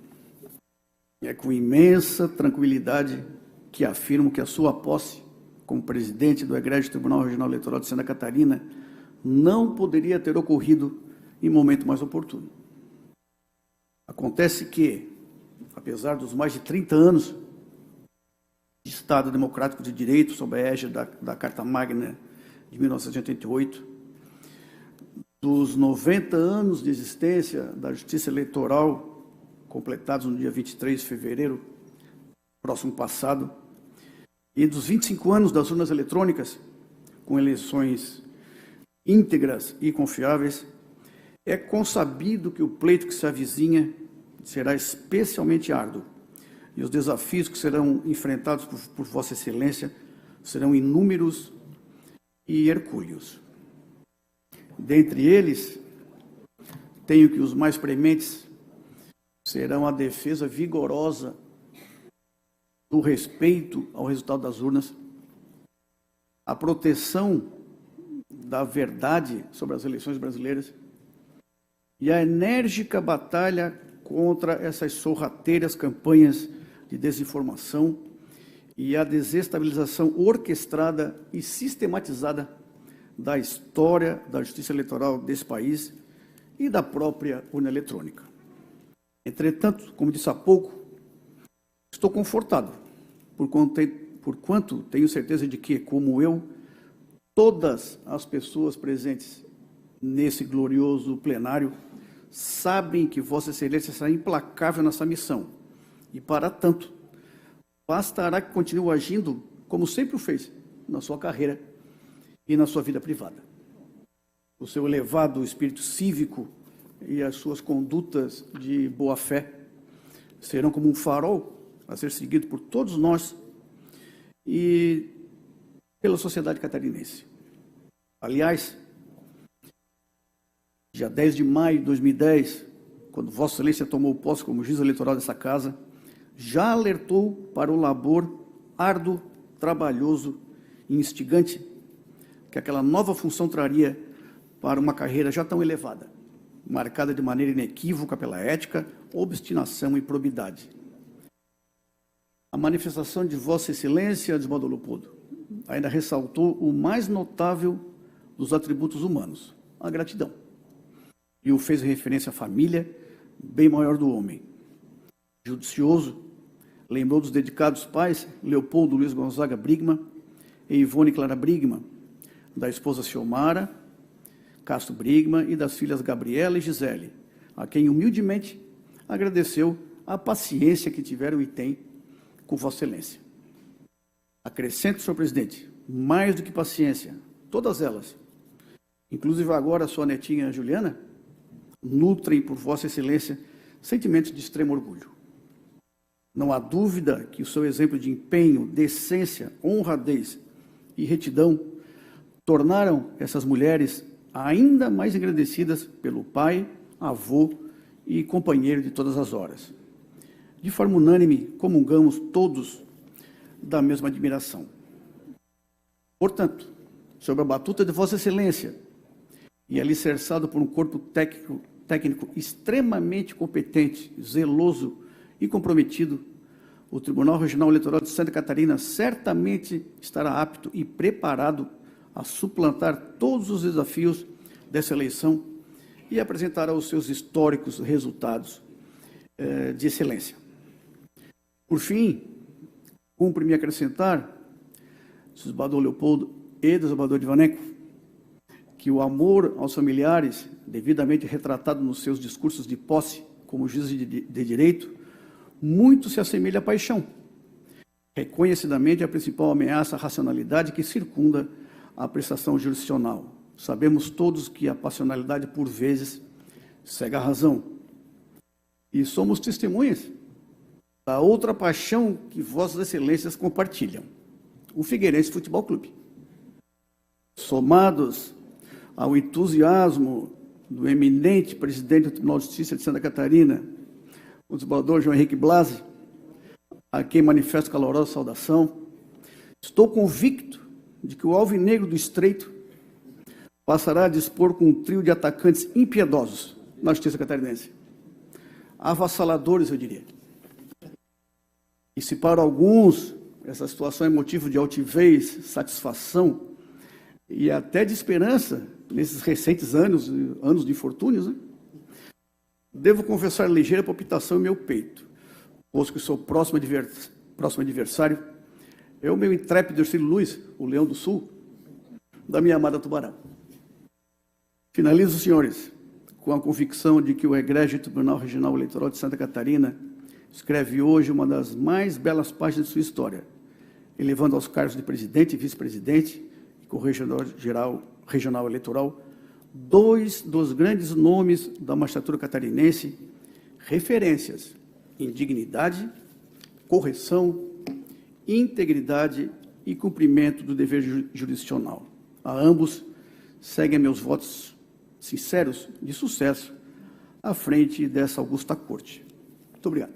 é com imensa tranquilidade que afirmo que a sua posse como presidente do Egrégio Tribunal Regional Eleitoral de Santa Catarina não poderia ter ocorrido em momento mais oportuno. Acontece que, apesar dos mais de 30 anos de Estado Democrático de Direito, sob a égide da Carta Magna de 1988, dos 90 anos de existência da Justiça Eleitoral, completados no dia 23 de fevereiro, próximo passado, e dos 25 anos das urnas eletrônicas, com eleições íntegras e confiáveis, é consabido que o pleito que se avizinha será especialmente árduo e os desafios que serão enfrentados por Vossa Excelência serão inúmeros e hercúleos. Dentre eles, tenho que os mais prementes serão a defesa vigorosa do respeito ao resultado das urnas, a proteção da verdade sobre as eleições brasileiras e a enérgica batalha contra essas sorrateiras campanhas de desinformação e a desestabilização orquestrada e sistematizada da história da justiça eleitoral desse país e da própria urna eletrônica. Entretanto, como disse há pouco, estou confortado, por quanto tenho certeza de que, como eu, todas as pessoas presentes nesse glorioso plenário sabem que Vossa Excelência será implacável nessa missão. E, para tanto, bastará que continue agindo como sempre o fez na sua carreira e na sua vida privada. O seu elevado espírito cívico e as suas condutas de boa-fé serão como um farol a ser seguido por todos nós e pela sociedade catarinense. Aliás, dia 10 de maio de 2010, quando Vossa Excelência tomou posse como juiz eleitoral dessa casa, já alertou para o labor árduo, trabalhoso e instigante que aquela nova função traria para uma carreira já tão elevada, marcada de maneira inequívoca pela ética, obstinação e probidade. A manifestação de Vossa Excelência, desembargador Leopoldo, ainda ressaltou o mais notável dos atributos humanos, a gratidão, e o fez referência à família, bem maior do homem. Judicioso, lembrou dos dedicados pais Leopoldo Luiz Gonzaga Brigman e Ivone Clara Brigman, da esposa Ciomara Castro Brigman e das filhas Gabriela e Gisele, a quem humildemente agradeceu a paciência que tiveram e têm com Vossa Excelência. Acrescento, senhor presidente, mais do que paciência, todas elas, inclusive agora a sua netinha Juliana, nutrem por Vossa Excelência sentimentos de extremo orgulho. Não há dúvida que o seu exemplo de empenho, decência, honradez e retidão tornaram essas mulheres ainda mais agradecidas pelo pai, avô e companheiro de todas as horas. De forma unânime, comungamos todos da mesma admiração. Portanto, sob a batuta de Vossa Excelência e alicerçado por um corpo técnico extremamente competente, zeloso e comprometido, o Tribunal Regional Eleitoral de Santa Catarina certamente estará apto e preparado a suplantar todos os desafios dessa eleição e apresentará os seus históricos resultados de excelência. Por fim, cumpre-me acrescentar, desembargador Leopoldo e desembargador Divaneco, que o amor aos familiares, devidamente retratado nos seus discursos de posse como juiz de direito, muito se assemelha à paixão, reconhecidamente a principal ameaça à racionalidade que circunda a prestação jurisdicional. Sabemos todos que a passionalidade, por vezes, cega a razão. E somos testemunhas da outra paixão que Vossas Excelências compartilham, o Figueirense Futebol Clube. Somados ao entusiasmo do eminente presidente do Tribunal de Justiça de Santa Catarina, o desembargador João Henrique Blasi, a quem manifesto calorosa saudação, estou convicto de que o Alvinegro do Estreito passará a dispor com um trio de atacantes impiedosos na Justiça Catarinense. Avassaladores, eu diria. E se para alguns essa situação é motivo de altivez, satisfação e até de esperança nesses recentes anos de infortúnios, né? Devo confessar ligeira palpitação em meu peito, pois que sou próximo adversário é o meu intrépido Ercílio Luiz, o Leão do Sul, da minha amada Tubarão. Finalizo, senhores, com a convicção de que o egrégio Tribunal Regional Eleitoral de Santa Catarina escreve hoje uma das mais belas páginas de sua história, elevando aos cargos de presidente e vice-presidente e corregedor-geral regional eleitoral dois dos grandes nomes da magistratura catarinense, referências em dignidade, correção, integridade e cumprimento do dever jurisdicional. A ambos seguem meus votos sinceros de sucesso à frente dessa augusta corte. Muito obrigado.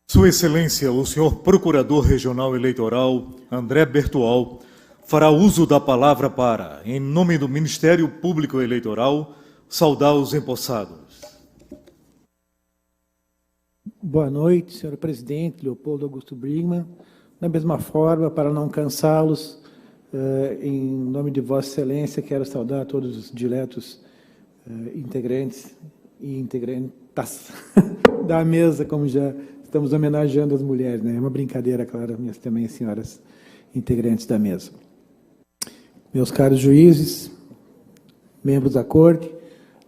Sua Excelência, o senhor Procurador Regional Eleitoral, André Bertual, fará uso da palavra para, em nome do Ministério Público Eleitoral, saudar os empossados. Boa noite, senhor presidente Leopoldo Augusto Brigman. Da mesma forma, para não cansá-los, em nome de Vossa Excelência, quero saudar todos os diretos integrantes e integrantas da mesa, como já estamos homenageando as mulheres, né? É uma brincadeira, claro, mas também as senhoras integrantes da mesa. Meus caros juízes, membros da corte,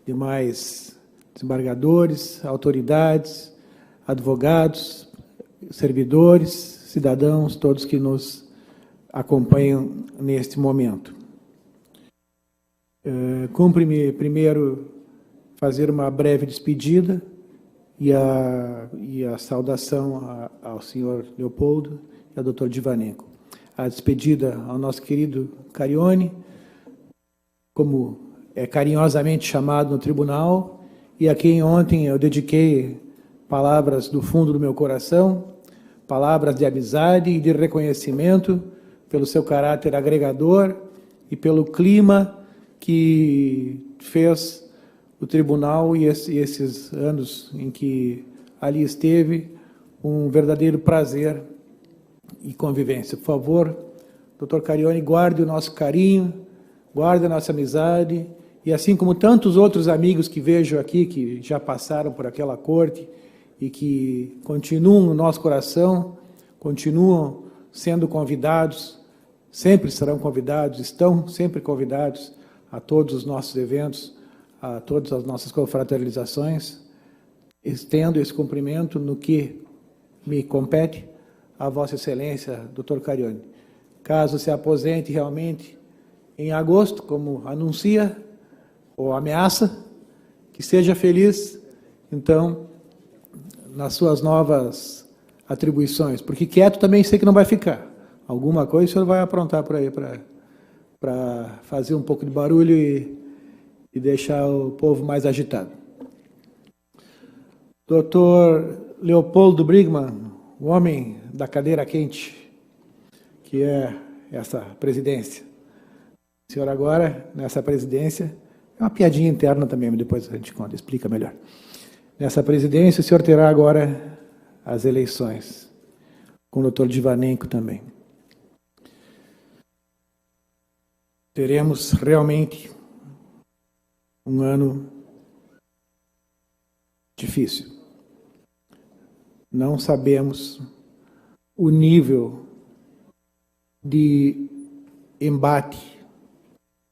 demais desembargadores, autoridades, advogados, servidores, cidadãos, todos que nos acompanham neste momento. Cumpre-me primeiro fazer uma breve despedida e a saudação ao senhor Leopoldo e ao doutor Divaneco. A despedida ao nosso querido Carione, como é carinhosamente chamado no tribunal e a quem ontem eu dediquei palavras do fundo do meu coração, palavras de amizade e de reconhecimento pelo seu caráter agregador e pelo clima que fez o tribunal e esses anos em que ali esteve um verdadeiro prazer e convivência. Por favor, doutor Carione, guarde o nosso carinho, guarde a nossa amizade, e assim como tantos outros amigos que vejo aqui, que já passaram por aquela corte e que continuam no nosso coração, continuam sendo convidados, sempre serão convidados, estão sempre convidados a todos os nossos eventos, a todas as nossas confraternizações. Estendo esse cumprimento no que me compete a Vossa Excelência, doutor Carione. Caso se aposente realmente em agosto, como anuncia ou ameaça, que seja feliz, então, nas suas novas atribuições, porque quieto também sei que não vai ficar. Alguma coisa o senhor vai aprontar por aí para fazer um pouco de barulho e deixar o povo mais agitado. Doutor Leopoldo Brigman, o homem da cadeira quente, que é essa presidência. O senhor agora, nessa presidência, é uma piadinha interna também, mas depois a gente conta, explica melhor. Nessa presidência, o senhor terá agora as eleições, com o doutor Divanenko também. Teremos realmente um ano difícil. Não sabemos o nível de embate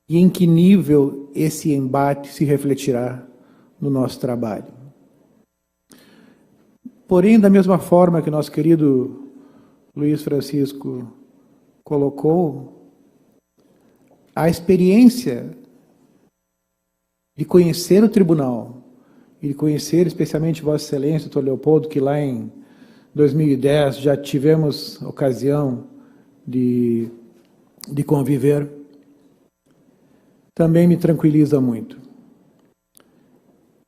e em que nível esse embate se refletirá no nosso trabalho. Porém, da mesma forma que nosso querido Luiz Francisco colocou, a experiência de conhecer o tribunal e de conhecer especialmente Vossa Excelência, doutor Leopoldo, que lá em 2010 já tivemos ocasião de conviver, também me tranquiliza muito.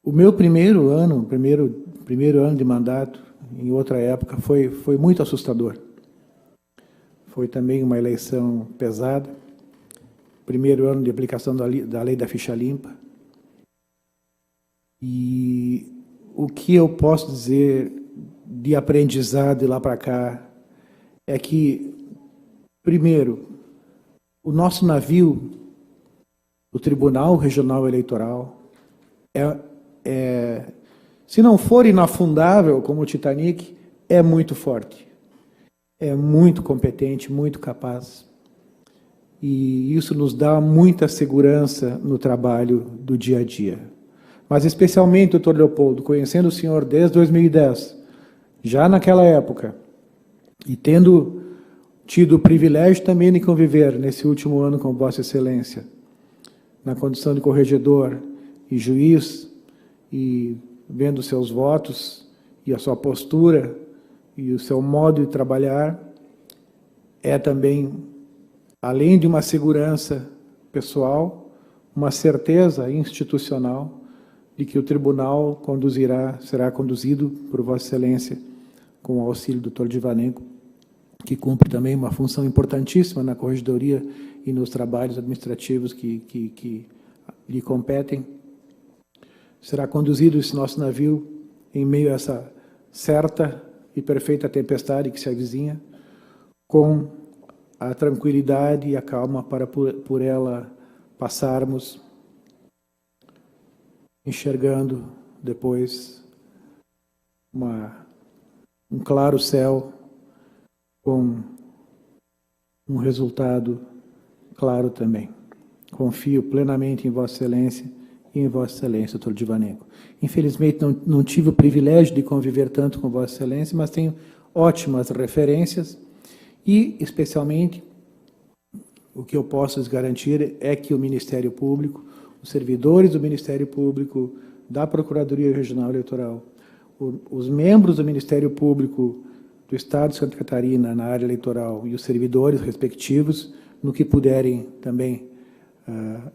O meu primeiro ano de mandato, em outra época, foi muito assustador. Foi também uma eleição pesada, primeiro ano de aplicação da lei da ficha limpa. E o que eu posso dizer de aprendizado de lá para cá é que, primeiro, o nosso navio, o Tribunal Regional Eleitoral, se não for inafundável como o Titanic, é muito forte, é muito competente, muito capaz. E isso nos dá muita segurança no trabalho do dia a dia. Mas especialmente, doutor Leopoldo, conhecendo o senhor desde 2010, já naquela época, e tendo tido o privilégio também de conviver nesse último ano com Vossa Excelência, na condição de corregedor e juiz, e vendo seus votos e a sua postura e o seu modo de trabalhar, é também, além de uma segurança pessoal, uma certeza institucional de que o tribunal será conduzido por Vossa Excelência com o auxílio do Dr. Divanenko, que cumpre também uma função importantíssima na corregedoria e nos trabalhos administrativos que lhe competem. Será conduzido esse nosso navio em meio a essa certa e perfeita tempestade que se avizinha, com a tranquilidade e a calma para por ela passarmos, enxergando depois um claro céu com um resultado claro também. Confio plenamente em Vossa Excelência e em Vossa Excelência, doutor Divanenko. Infelizmente, não tive o privilégio de conviver tanto com Vossa Excelência, mas tenho ótimas referências e, especialmente, o que eu posso lhes garantir é que o Ministério Público, os servidores do Ministério Público, da Procuradoria Regional Eleitoral, os membros do Ministério Público do Estado de Santa Catarina na área eleitoral e os servidores respectivos, no que puderem também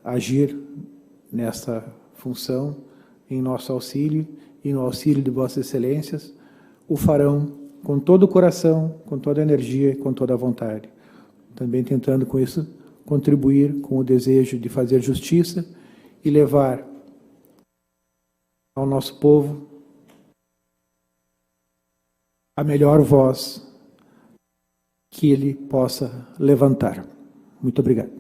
agir nessa função, em nosso auxílio e no auxílio de Vossas Excelências, o farão com todo o coração, com toda a energia e com toda a vontade. Também tentando com isso contribuir com o desejo de fazer justiça e levar ao nosso povo a melhor voz que ele possa levantar. Muito obrigado.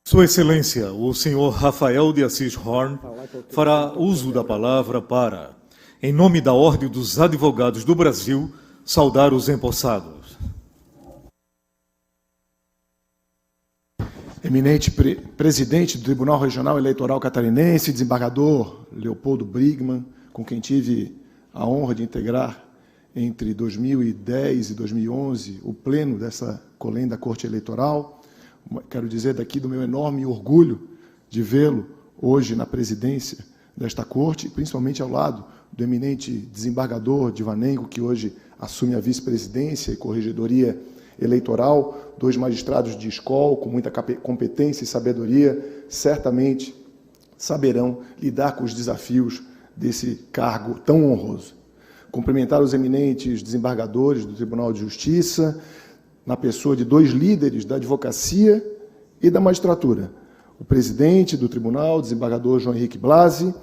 Sua Excelência, o senhor Rafael de Assis Horn fará uso da palavra para, em nome da Ordem dos Advogados do Brasil, saudar os empossados. Eminente presidente do Tribunal Regional Eleitoral Catarinense, desembargador Leopoldo Brigman, com quem tive a honra de integrar entre 2010 e 2011 o pleno dessa colenda Corte Eleitoral. Quero dizer daqui do meu enorme orgulho de vê-lo hoje na presidência desta Corte, principalmente ao lado do eminente desembargador Divanengo, que hoje assume a vice-presidência e corregedoria eleitoral, 2 magistrados de escola com muita competência e sabedoria, certamente saberão lidar com os desafios desse cargo tão honroso. Cumprimentar os eminentes desembargadores do Tribunal de Justiça, na pessoa de 2 líderes da advocacia e da magistratura. O presidente do tribunal, desembargador João Henrique Blasi,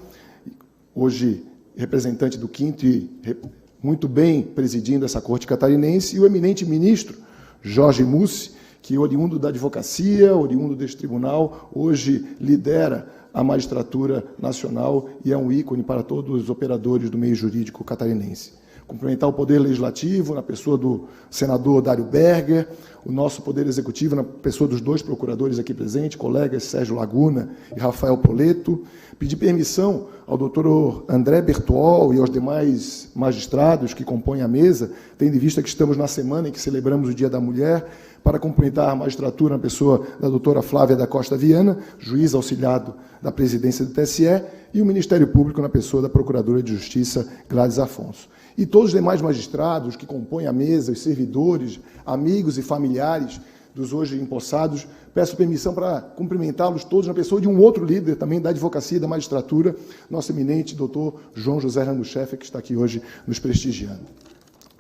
hoje representante do 5º e muito bem presidindo essa corte catarinense, e o eminente ministro Jorge Mussi, que oriundo da advocacia, oriundo deste tribunal, hoje lidera a magistratura nacional e é um ícone para todos os operadores do meio jurídico catarinense. Cumprimentar o Poder Legislativo, na pessoa do senador Dário Berger, o nosso Poder Executivo, na pessoa dos 2 procuradores aqui presentes, colegas Sérgio Laguna e Rafael Poleto. Pedir permissão ao doutor André Bertuol e aos demais magistrados que compõem a mesa, tendo em vista que estamos na semana em que celebramos o Dia da Mulher, para cumprimentar a magistratura na pessoa da doutora Flávia da Costa Viana, juiz auxiliado da presidência do TSE, e o Ministério Público na pessoa da Procuradora de Justiça, Gladys Afonso. E todos os demais magistrados que compõem a mesa, os servidores, amigos e familiares dos hoje empossados, peço permissão para cumprimentá-los todos na pessoa de um outro líder também da advocacia e da magistratura, nosso eminente doutor João José Ramos Schaeffer, que está aqui hoje nos prestigiando.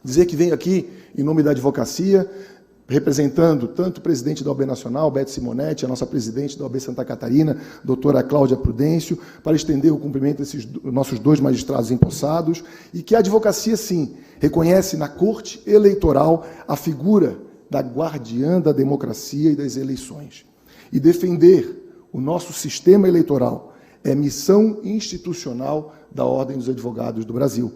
Dizer que venho aqui em nome da advocacia, representando tanto o presidente da OAB Nacional, Beto Simonetti, a nossa presidente da OAB Santa Catarina, doutora Cláudia Prudêncio, para estender o cumprimento desses nossos 2 magistrados empossados, e que a advocacia, sim, reconhece na Corte Eleitoral a figura da guardiã da democracia e das eleições. E defender o nosso sistema eleitoral é missão institucional da Ordem dos Advogados do Brasil,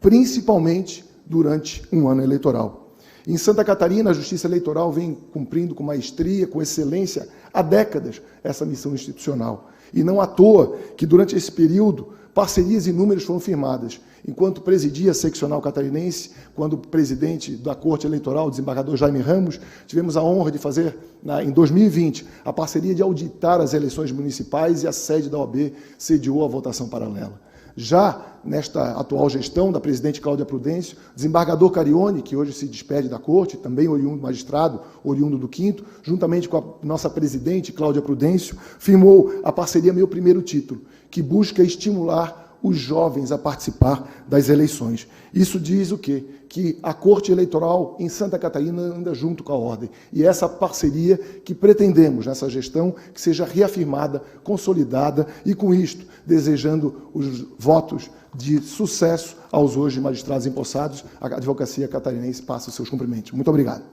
principalmente durante um ano eleitoral. Em Santa Catarina, a Justiça Eleitoral vem cumprindo com maestria, com excelência, há décadas, essa missão institucional. E não à toa que, durante esse período, parcerias inúmeras foram firmadas. Enquanto presidia a seccional catarinense, quando o presidente da Corte Eleitoral, o desembargador Jaime Ramos, tivemos a honra de fazer, em 2020, a parceria de auditar as eleições municipais, e a sede da OAB sediou a votação paralela. Já nesta atual gestão da presidente Cláudia Prudêncio, desembargador Carione, que hoje se despede da Corte, também oriundo magistrado, oriundo do 5º, juntamente com a nossa presidente Cláudia Prudêncio, firmou a parceria Meu Primeiro Título, que busca estimular os jovens a participar das eleições. Isso diz o quê? Que a Corte Eleitoral em Santa Catarina anda junto com a Ordem. E essa parceria que pretendemos nessa gestão que seja reafirmada, consolidada e, com isto, desejando os votos de sucesso aos hoje magistrados empossados, a advocacia catarinense passa os seus cumprimentos. Muito obrigado.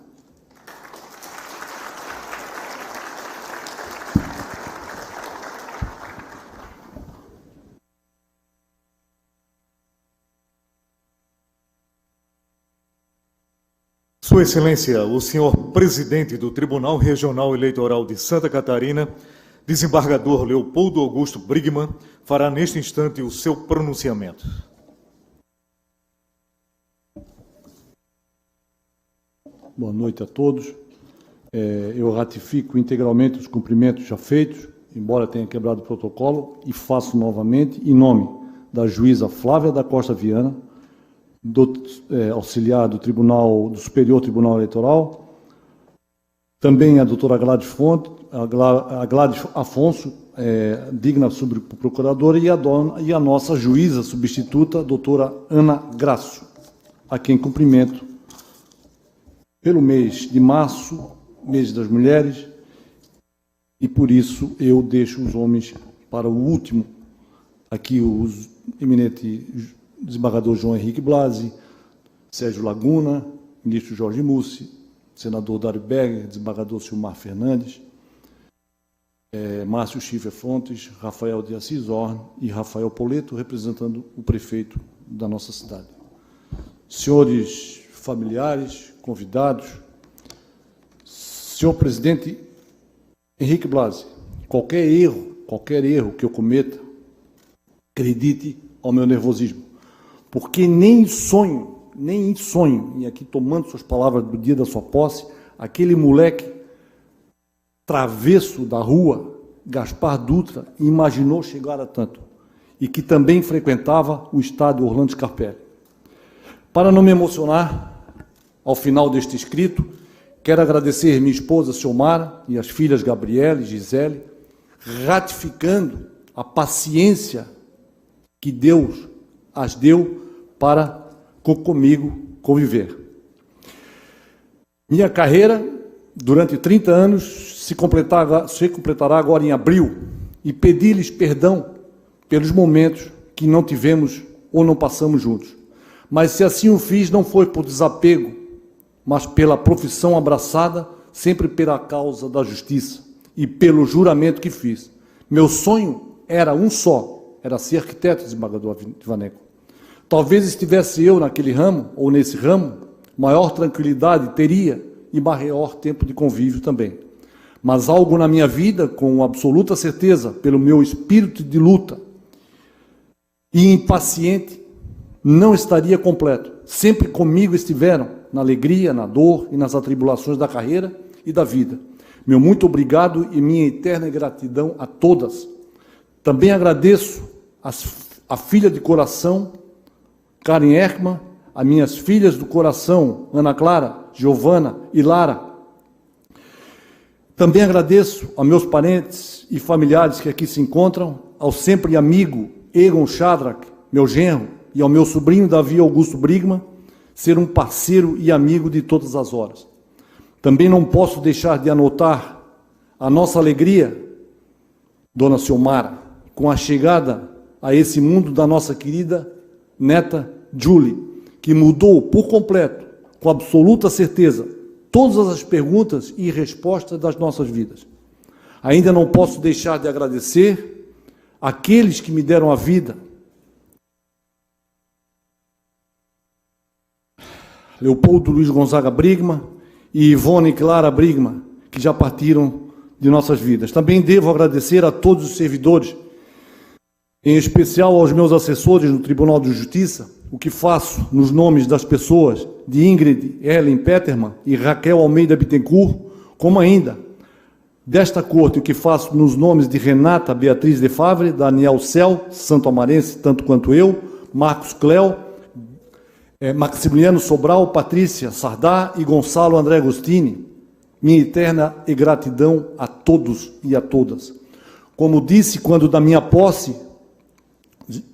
Sua Excelência, o senhor presidente do Tribunal Regional Eleitoral de Santa Catarina, desembargador Leopoldo Augusto Brigman, fará neste instante o seu pronunciamento. Boa noite a todos. Eu ratifico integralmente os cumprimentos já feitos, embora tenha quebrado o protocolo, e faço novamente em nome da juíza Flávia da Costa Viana, auxiliar do Superior Tribunal Eleitoral, também a doutora Gladys Afonso, digna subprocuradora, e a nossa juíza substituta, doutora Ana Graço, a quem cumprimento pelo mês de março, mês das mulheres, e por isso eu deixo os homens para o último. Aqui o eminente desembargador João Henrique Blasi, Sérgio Laguna, ministro Jorge Mussi, senador Dário Berger, desembargador Silmar Fernandes, Márcio Schiffer Fontes, Rafael de Assis Horn e Rafael Poleto, representando o prefeito da nossa cidade. Senhores familiares, convidados, senhor presidente Henrique Blasi, qualquer erro que eu cometa, acredite ao meu nervosismo, porque nem sonho, e aqui tomando suas palavras do dia da sua posse, aquele moleque travesso da rua, Gaspar Dutra, imaginou chegar a tanto, e que também frequentava o estádio Orlando Scarpelli. Para não me emocionar, ao final deste escrito, quero agradecer minha esposa Silmara e as filhas Gabriela e Gisele, ratificando a paciência que Deus as deu para comigo conviver. Minha carreira, durante 30 anos, se completará agora em abril, e pedi-lhes perdão pelos momentos que não tivemos ou não passamos juntos. Mas se assim o fiz, não foi por desapego, mas pela profissão abraçada, sempre pela causa da justiça e pelo juramento que fiz. Meu sonho era um só, era ser arquiteto, desembargador Ivaneco. Talvez estivesse eu naquele ramo, ou nesse ramo, maior tranquilidade teria e maior tempo de convívio também. Mas algo na minha vida, com absoluta certeza, pelo meu espírito de luta e impaciente, não estaria completo. Sempre comigo estiveram, na alegria, na dor e nas atribulações da carreira e da vida. Meu muito obrigado e minha eterna gratidão a todas. Também agradeço a filha de coração, Karen Erkman, as minhas filhas do coração, Ana Clara, Giovana e Lara. Também agradeço a meus parentes e familiares que aqui se encontram, ao sempre amigo Egon Shadrack, meu genro, e ao meu sobrinho Davi Augusto Brigman, ser um parceiro e amigo de todas as horas. Também não posso deixar de anotar a nossa alegria, dona Silmara, com a chegada a esse mundo da nossa querida neta Julie, que mudou por completo, com absoluta certeza, todas as perguntas e respostas das nossas vidas. Ainda não posso deixar de agradecer àqueles que me deram a vida. Leopoldo Luiz Gonzaga Brigman e Ivone Clara Brigman, que já partiram de nossas vidas. Também devo agradecer a todos os servidores, em especial aos meus assessores no Tribunal de Justiça, o que faço nos nomes das pessoas de Ingrid Ellen Peterman e Raquel Almeida Bittencourt, como ainda desta corte, o que faço nos nomes de Renata Beatriz de Favre, Daniel Cel, Santo Amarense, tanto quanto eu, Marcos Cléo, Maximiliano Sobral, Patrícia Sardá e Gonçalo André Agostini. Minha eterna gratidão a todos e a todas. Como disse quando da minha posse,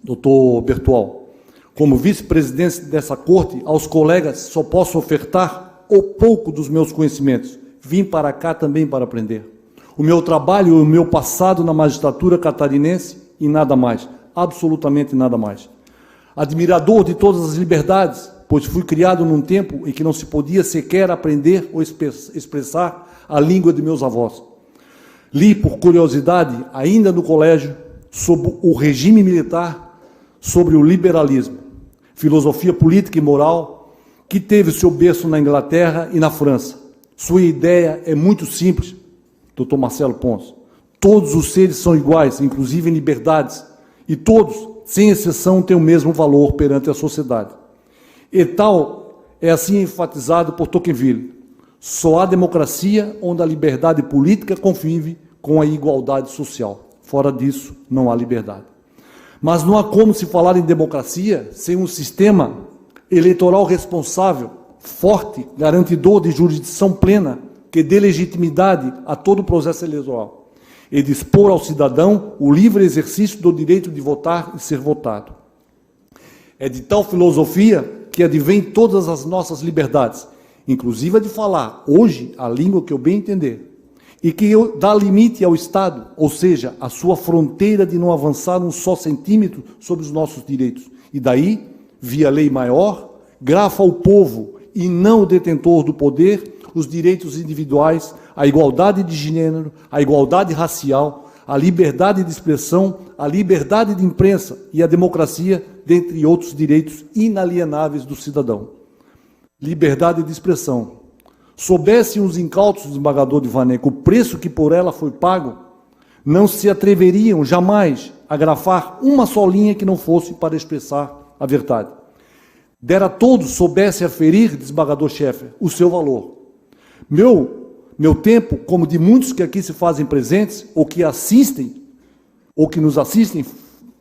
doutor Bertual, como vice-presidente dessa corte, aos colegas só posso ofertar o pouco dos meus conhecimentos. Vim para cá também para aprender. O meu trabalho e o meu passado na magistratura catarinense e nada mais, absolutamente nada mais. Admirador de todas as liberdades, pois fui criado num tempo em que não se podia sequer aprender ou expressar a língua de meus avós. Li, por curiosidade, ainda no colégio, sobre o regime militar, sobre o liberalismo, filosofia política e moral, que teve seu berço na Inglaterra e na França. Sua ideia é muito simples, doutor Marcelo Pons. Todos os seres são iguais, inclusive em liberdades, e todos, sem exceção, têm o mesmo valor perante a sociedade. E tal é assim enfatizado por Tocqueville. Só há democracia onde a liberdade política convive com a igualdade social. Fora disso, não há liberdade. Mas não há como se falar em democracia sem um sistema eleitoral responsável, forte, garantidor de jurisdição plena, que dê legitimidade a todo o processo eleitoral, e dispor ao cidadão o livre exercício do direito de votar e ser votado. É de tal filosofia que advém todas as nossas liberdades, inclusive a de falar, hoje, a língua que eu bem entender, e que dá limite ao Estado, ou seja, a sua fronteira de não avançar um só centímetro sobre os nossos direitos. E daí, via lei maior, grafa ao povo, e não o detentor do poder, os direitos individuais, a igualdade de gênero, a igualdade racial, a liberdade de expressão, a liberdade de imprensa e a democracia, dentre outros direitos inalienáveis do cidadão. Liberdade de expressão. Soubessem os incautos do desembargador Divaneco o preço que por ela foi pago, não se atreveriam jamais a grafar uma só linha que não fosse para expressar a verdade. Dera a todos soubesse aferir, desembargador-chefe, o seu valor. Meu tempo, como de muitos que aqui se fazem presentes, ou que assistem, ou que nos assistem,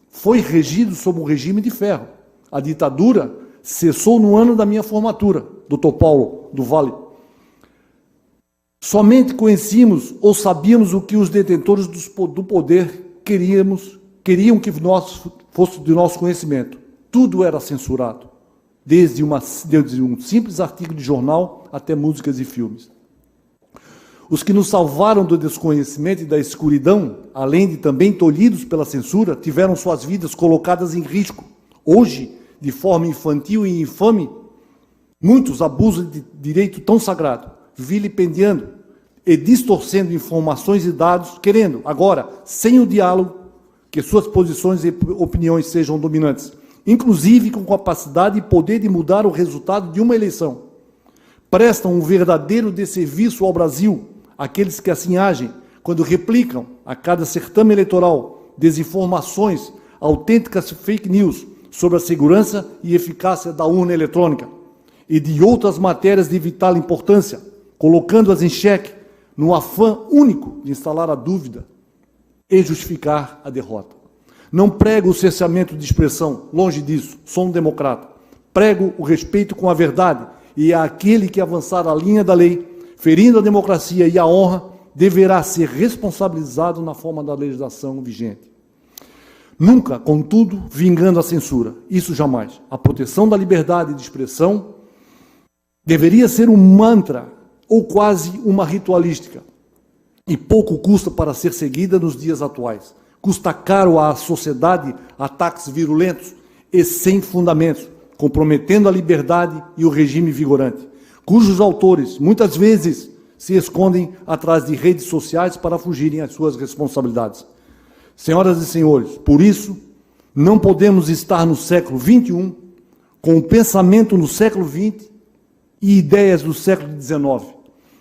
foi regido sob um regime de ferro. A ditadura cessou no ano da minha formatura, Dr. Paulo do Vale. Somente conhecíamos ou sabíamos o que os detentores do poder queriam que nós fosse de nosso conhecimento. Tudo era censurado, desde um simples artigo de jornal até músicas e filmes. Os que nos salvaram do desconhecimento e da escuridão, além de também tolhidos pela censura, tiveram suas vidas colocadas em risco. Hoje, de forma infantil e infame, muitos abusam de direito tão sagrado, vilipendiando e distorcendo informações e dados, querendo, agora, sem o diálogo, que suas posições e opiniões sejam dominantes, inclusive com capacidade e poder de mudar o resultado de uma eleição. Prestam um verdadeiro desserviço ao Brasil, aqueles que assim agem, quando replicam a cada certame eleitoral desinformações, autênticas fake news sobre a segurança e eficácia da urna eletrônica e de outras matérias de vital importância, colocando-as em xeque no afã único de instalar a dúvida e justificar a derrota. Não prego o cerceamento de expressão, longe disso, sou um democrata. Prego o respeito com a verdade e aquele que avançar a linha da lei, ferindo a democracia e a honra, deverá ser responsabilizado na forma da legislação vigente. Nunca, contudo, vingando a censura. Isso jamais. A proteção da liberdade de expressão deveria ser um mantra ou quase uma ritualística. E pouco custa para ser seguida nos dias atuais. Custa caro à sociedade ataques virulentos e sem fundamentos, comprometendo a liberdade e o regime vigorante, cujos autores, muitas vezes, se escondem atrás de redes sociais para fugirem às suas responsabilidades. Senhoras e senhores, por isso, não podemos estar no século XXI com o pensamento no século XX e ideias do século XIX.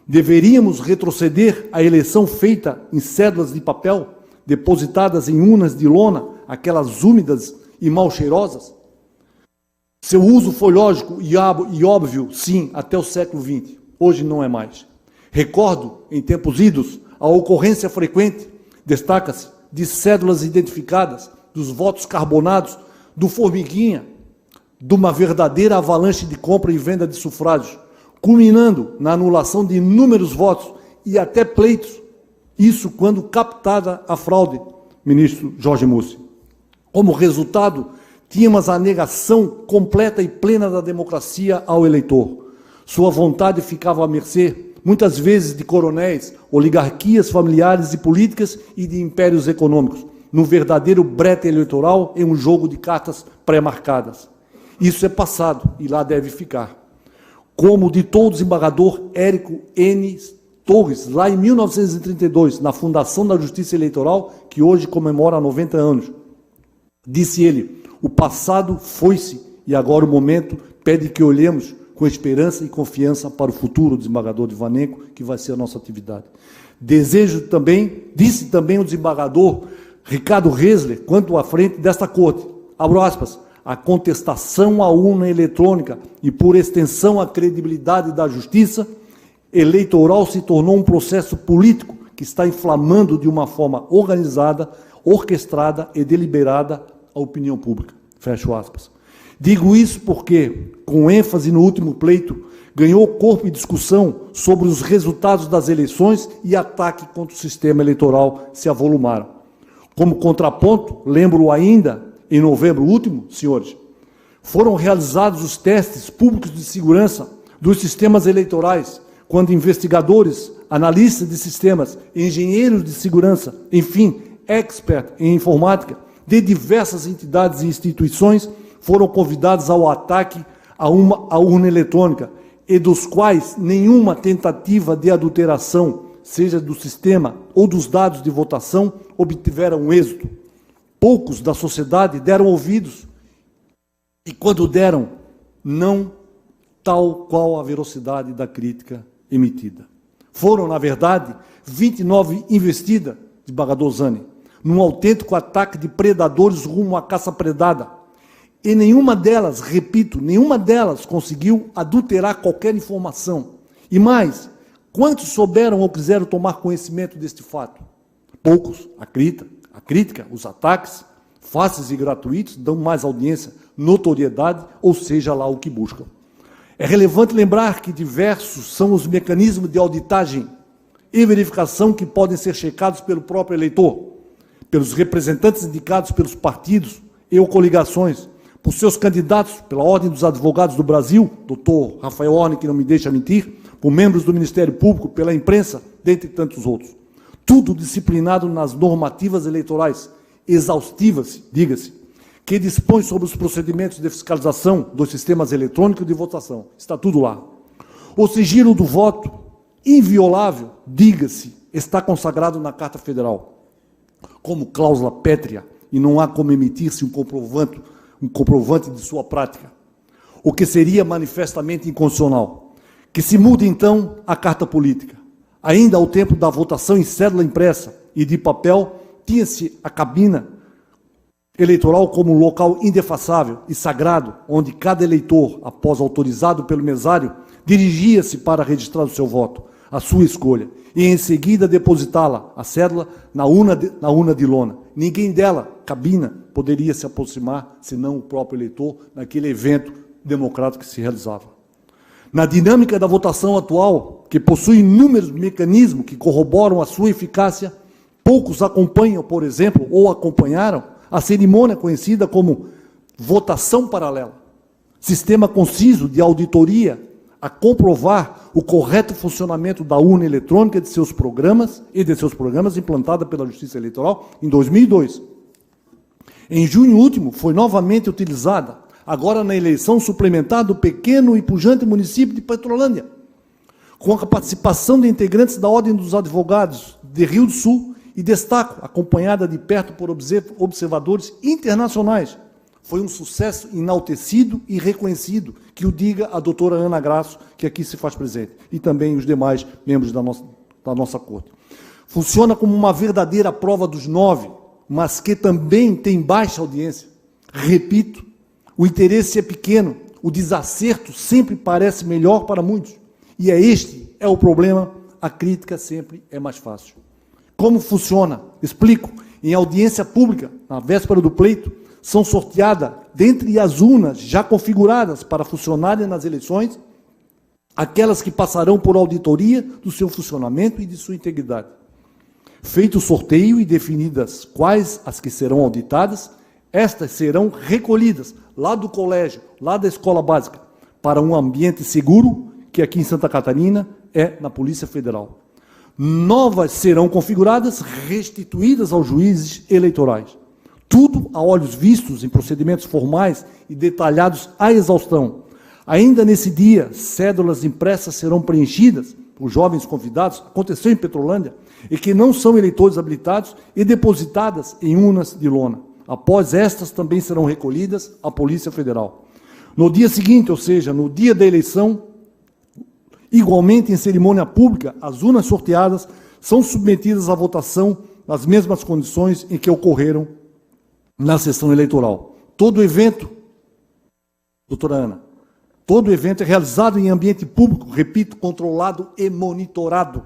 Deveríamos retroceder à eleição feita em cédulas de papel, depositadas em urnas de lona, aquelas úmidas e mal cheirosas? Seu uso foi lógico e óbvio, sim, até o século XX. Hoje não é mais. Recordo, em tempos idos, a ocorrência frequente, destaca-se, de cédulas identificadas, dos votos carbonados, do formiguinha, de uma verdadeira avalanche de compra e venda de sufrágios, culminando na anulação de inúmeros votos e até pleitos. Isso quando captada a fraude, ministro Jorge Mussi. Como resultado, tínhamos a negação completa e plena da democracia ao eleitor. Sua vontade ficava à mercê, muitas vezes, de coronéis, oligarquias familiares e políticas e de impérios econômicos, num verdadeiro brete eleitoral em um jogo de cartas pré-marcadas. Isso é passado e lá deve ficar. Como ditou o desembargador Érico N. Torres, lá em 1932, na Fundação da Justiça Eleitoral, que hoje comemora 90 anos. Disse ele: o passado foi-se e agora o momento pede que olhemos com esperança e confiança para o futuro, desembargador Divaneco, que vai ser a nossa atividade. Desejo também, disse também o desembargador Ricardo Resler, quanto à frente desta corte, abro aspas, a contestação à urna eletrônica e, por extensão, a credibilidade da justiça eleitoral se tornou um processo político que está inflamando de uma forma organizada, orquestrada e deliberada a opinião pública. Fecho aspas. Digo isso porque, com ênfase no último pleito, ganhou corpo e discussão sobre os resultados das eleições e ataque contra o sistema eleitoral se avolumaram. Como contraponto, lembro ainda, em novembro último, senhores, foram realizados os testes públicos de segurança dos sistemas eleitorais, quando investigadores, analistas de sistemas, engenheiros de segurança, enfim, experts em informática, de diversas entidades e instituições, foram convidados ao ataque à urna eletrônica, e dos quais nenhuma tentativa de adulteração, seja do sistema ou dos dados de votação, obtiveram êxito. Poucos da sociedade deram ouvidos, e quando deram, não tal qual a velocidade da crítica emitida. Foram, na verdade, 29 investidas de Desembargador Zani, num autêntico ataque de predadores rumo à caça predada. E nenhuma delas, repito, nenhuma delas conseguiu adulterar qualquer informação. E mais, quantos souberam ou quiseram tomar conhecimento deste fato? Poucos. A crítica, os ataques, fáceis e gratuitos, dão mais audiência, notoriedade, ou seja lá o que buscam. É relevante lembrar que diversos são os mecanismos de auditagem e verificação que podem ser checados pelo próprio eleitor, pelos representantes indicados pelos partidos e ou coligações, por seus candidatos, pela Ordem dos Advogados do Brasil, doutor Rafael Orne, que não me deixa mentir, por membros do Ministério Público, pela imprensa, dentre tantos outros. Tudo disciplinado nas normativas eleitorais, exaustivas, diga-se, que dispõe sobre os procedimentos de fiscalização dos sistemas eletrônicos de votação. Está tudo lá. O sigilo do voto, inviolável, diga-se, está consagrado na Carta Federal, como cláusula pétrea, e não há como emitir-se um comprovante de sua prática, o que seria manifestamente inconstitucional. Que se mude, então, a carta política. Ainda ao tempo da votação em cédula impressa e de papel, tinha-se a cabina eleitoral como um local indefassável e sagrado, onde cada eleitor, após autorizado pelo mesário, dirigia-se para registrar o seu voto, a sua escolha, e em seguida depositá-la, a cédula, na urna de lona. Ninguém dela, cabina, poderia se aproximar, senão o próprio eleitor, naquele evento democrático que se realizava. Na dinâmica da votação atual, que possui inúmeros mecanismos que corroboram a sua eficácia, poucos acompanham, por exemplo, ou acompanharam, a cerimônia conhecida como votação paralela, sistema conciso de auditoria a comprovar o correto funcionamento da urna eletrônica e de seus programas implantada pela Justiça Eleitoral em 2002. Em junho último, foi novamente utilizada, agora na eleição suplementar do pequeno e pujante município de Petrolândia, com a participação de integrantes da Ordem dos Advogados de Rio do Sul, e destaco, acompanhada de perto por observadores internacionais. Foi um sucesso enaltecido e reconhecido, que o diga a doutora Ana Grasso, que aqui se faz presente, e também os demais membros da nossa corte. Funciona como uma verdadeira prova dos 9, mas que também tem baixa audiência. Repito, o interesse é pequeno, o desacerto sempre parece melhor para muitos. E este é o problema, a crítica sempre é mais fácil. Como funciona? Explico. Em audiência pública, na véspera do pleito, são sorteadas, dentre as urnas já configuradas para funcionarem nas eleições, aquelas que passarão por auditoria do seu funcionamento e de sua integridade. Feito o sorteio e definidas quais as que serão auditadas, estas serão recolhidas lá do colégio, lá da escola básica, para um ambiente seguro, que aqui em Santa Catarina é na Polícia Federal. Novas serão configuradas, restituídas aos juízes eleitorais. Tudo a olhos vistos em procedimentos formais e detalhados à exaustão. Ainda nesse dia, cédulas impressas serão preenchidas por jovens convidados, aconteceu em Petrolândia, e que não são eleitores habilitados, e depositadas em urnas de lona. Após estas, também serão recolhidas à Polícia Federal. No dia seguinte, ou seja, no dia da eleição, igualmente em cerimônia pública, as urnas sorteadas são submetidas à votação nas mesmas condições em que ocorreram na sessão eleitoral. Todo evento, doutora Ana, todo evento é realizado em ambiente público, repito, controlado e monitorado.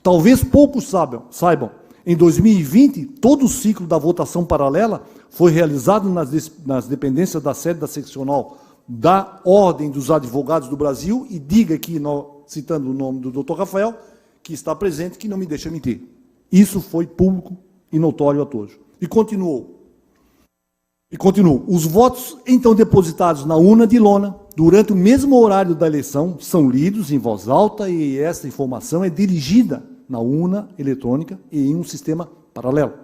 Talvez poucos saibam, em 2020, todo o ciclo da votação paralela foi realizado nas dependências da sede da seccional da Ordem dos Advogados do Brasil, e diga aqui, citando o nome do Dr. Rafael, que está presente, que não me deixa mentir. Isso foi público e notório a todos. E continuou. Os votos, então, depositados na urna de lona, durante o mesmo horário da eleição, são lidos em voz alta, e essa informação é dirigida na urna eletrônica e em um sistema paralelo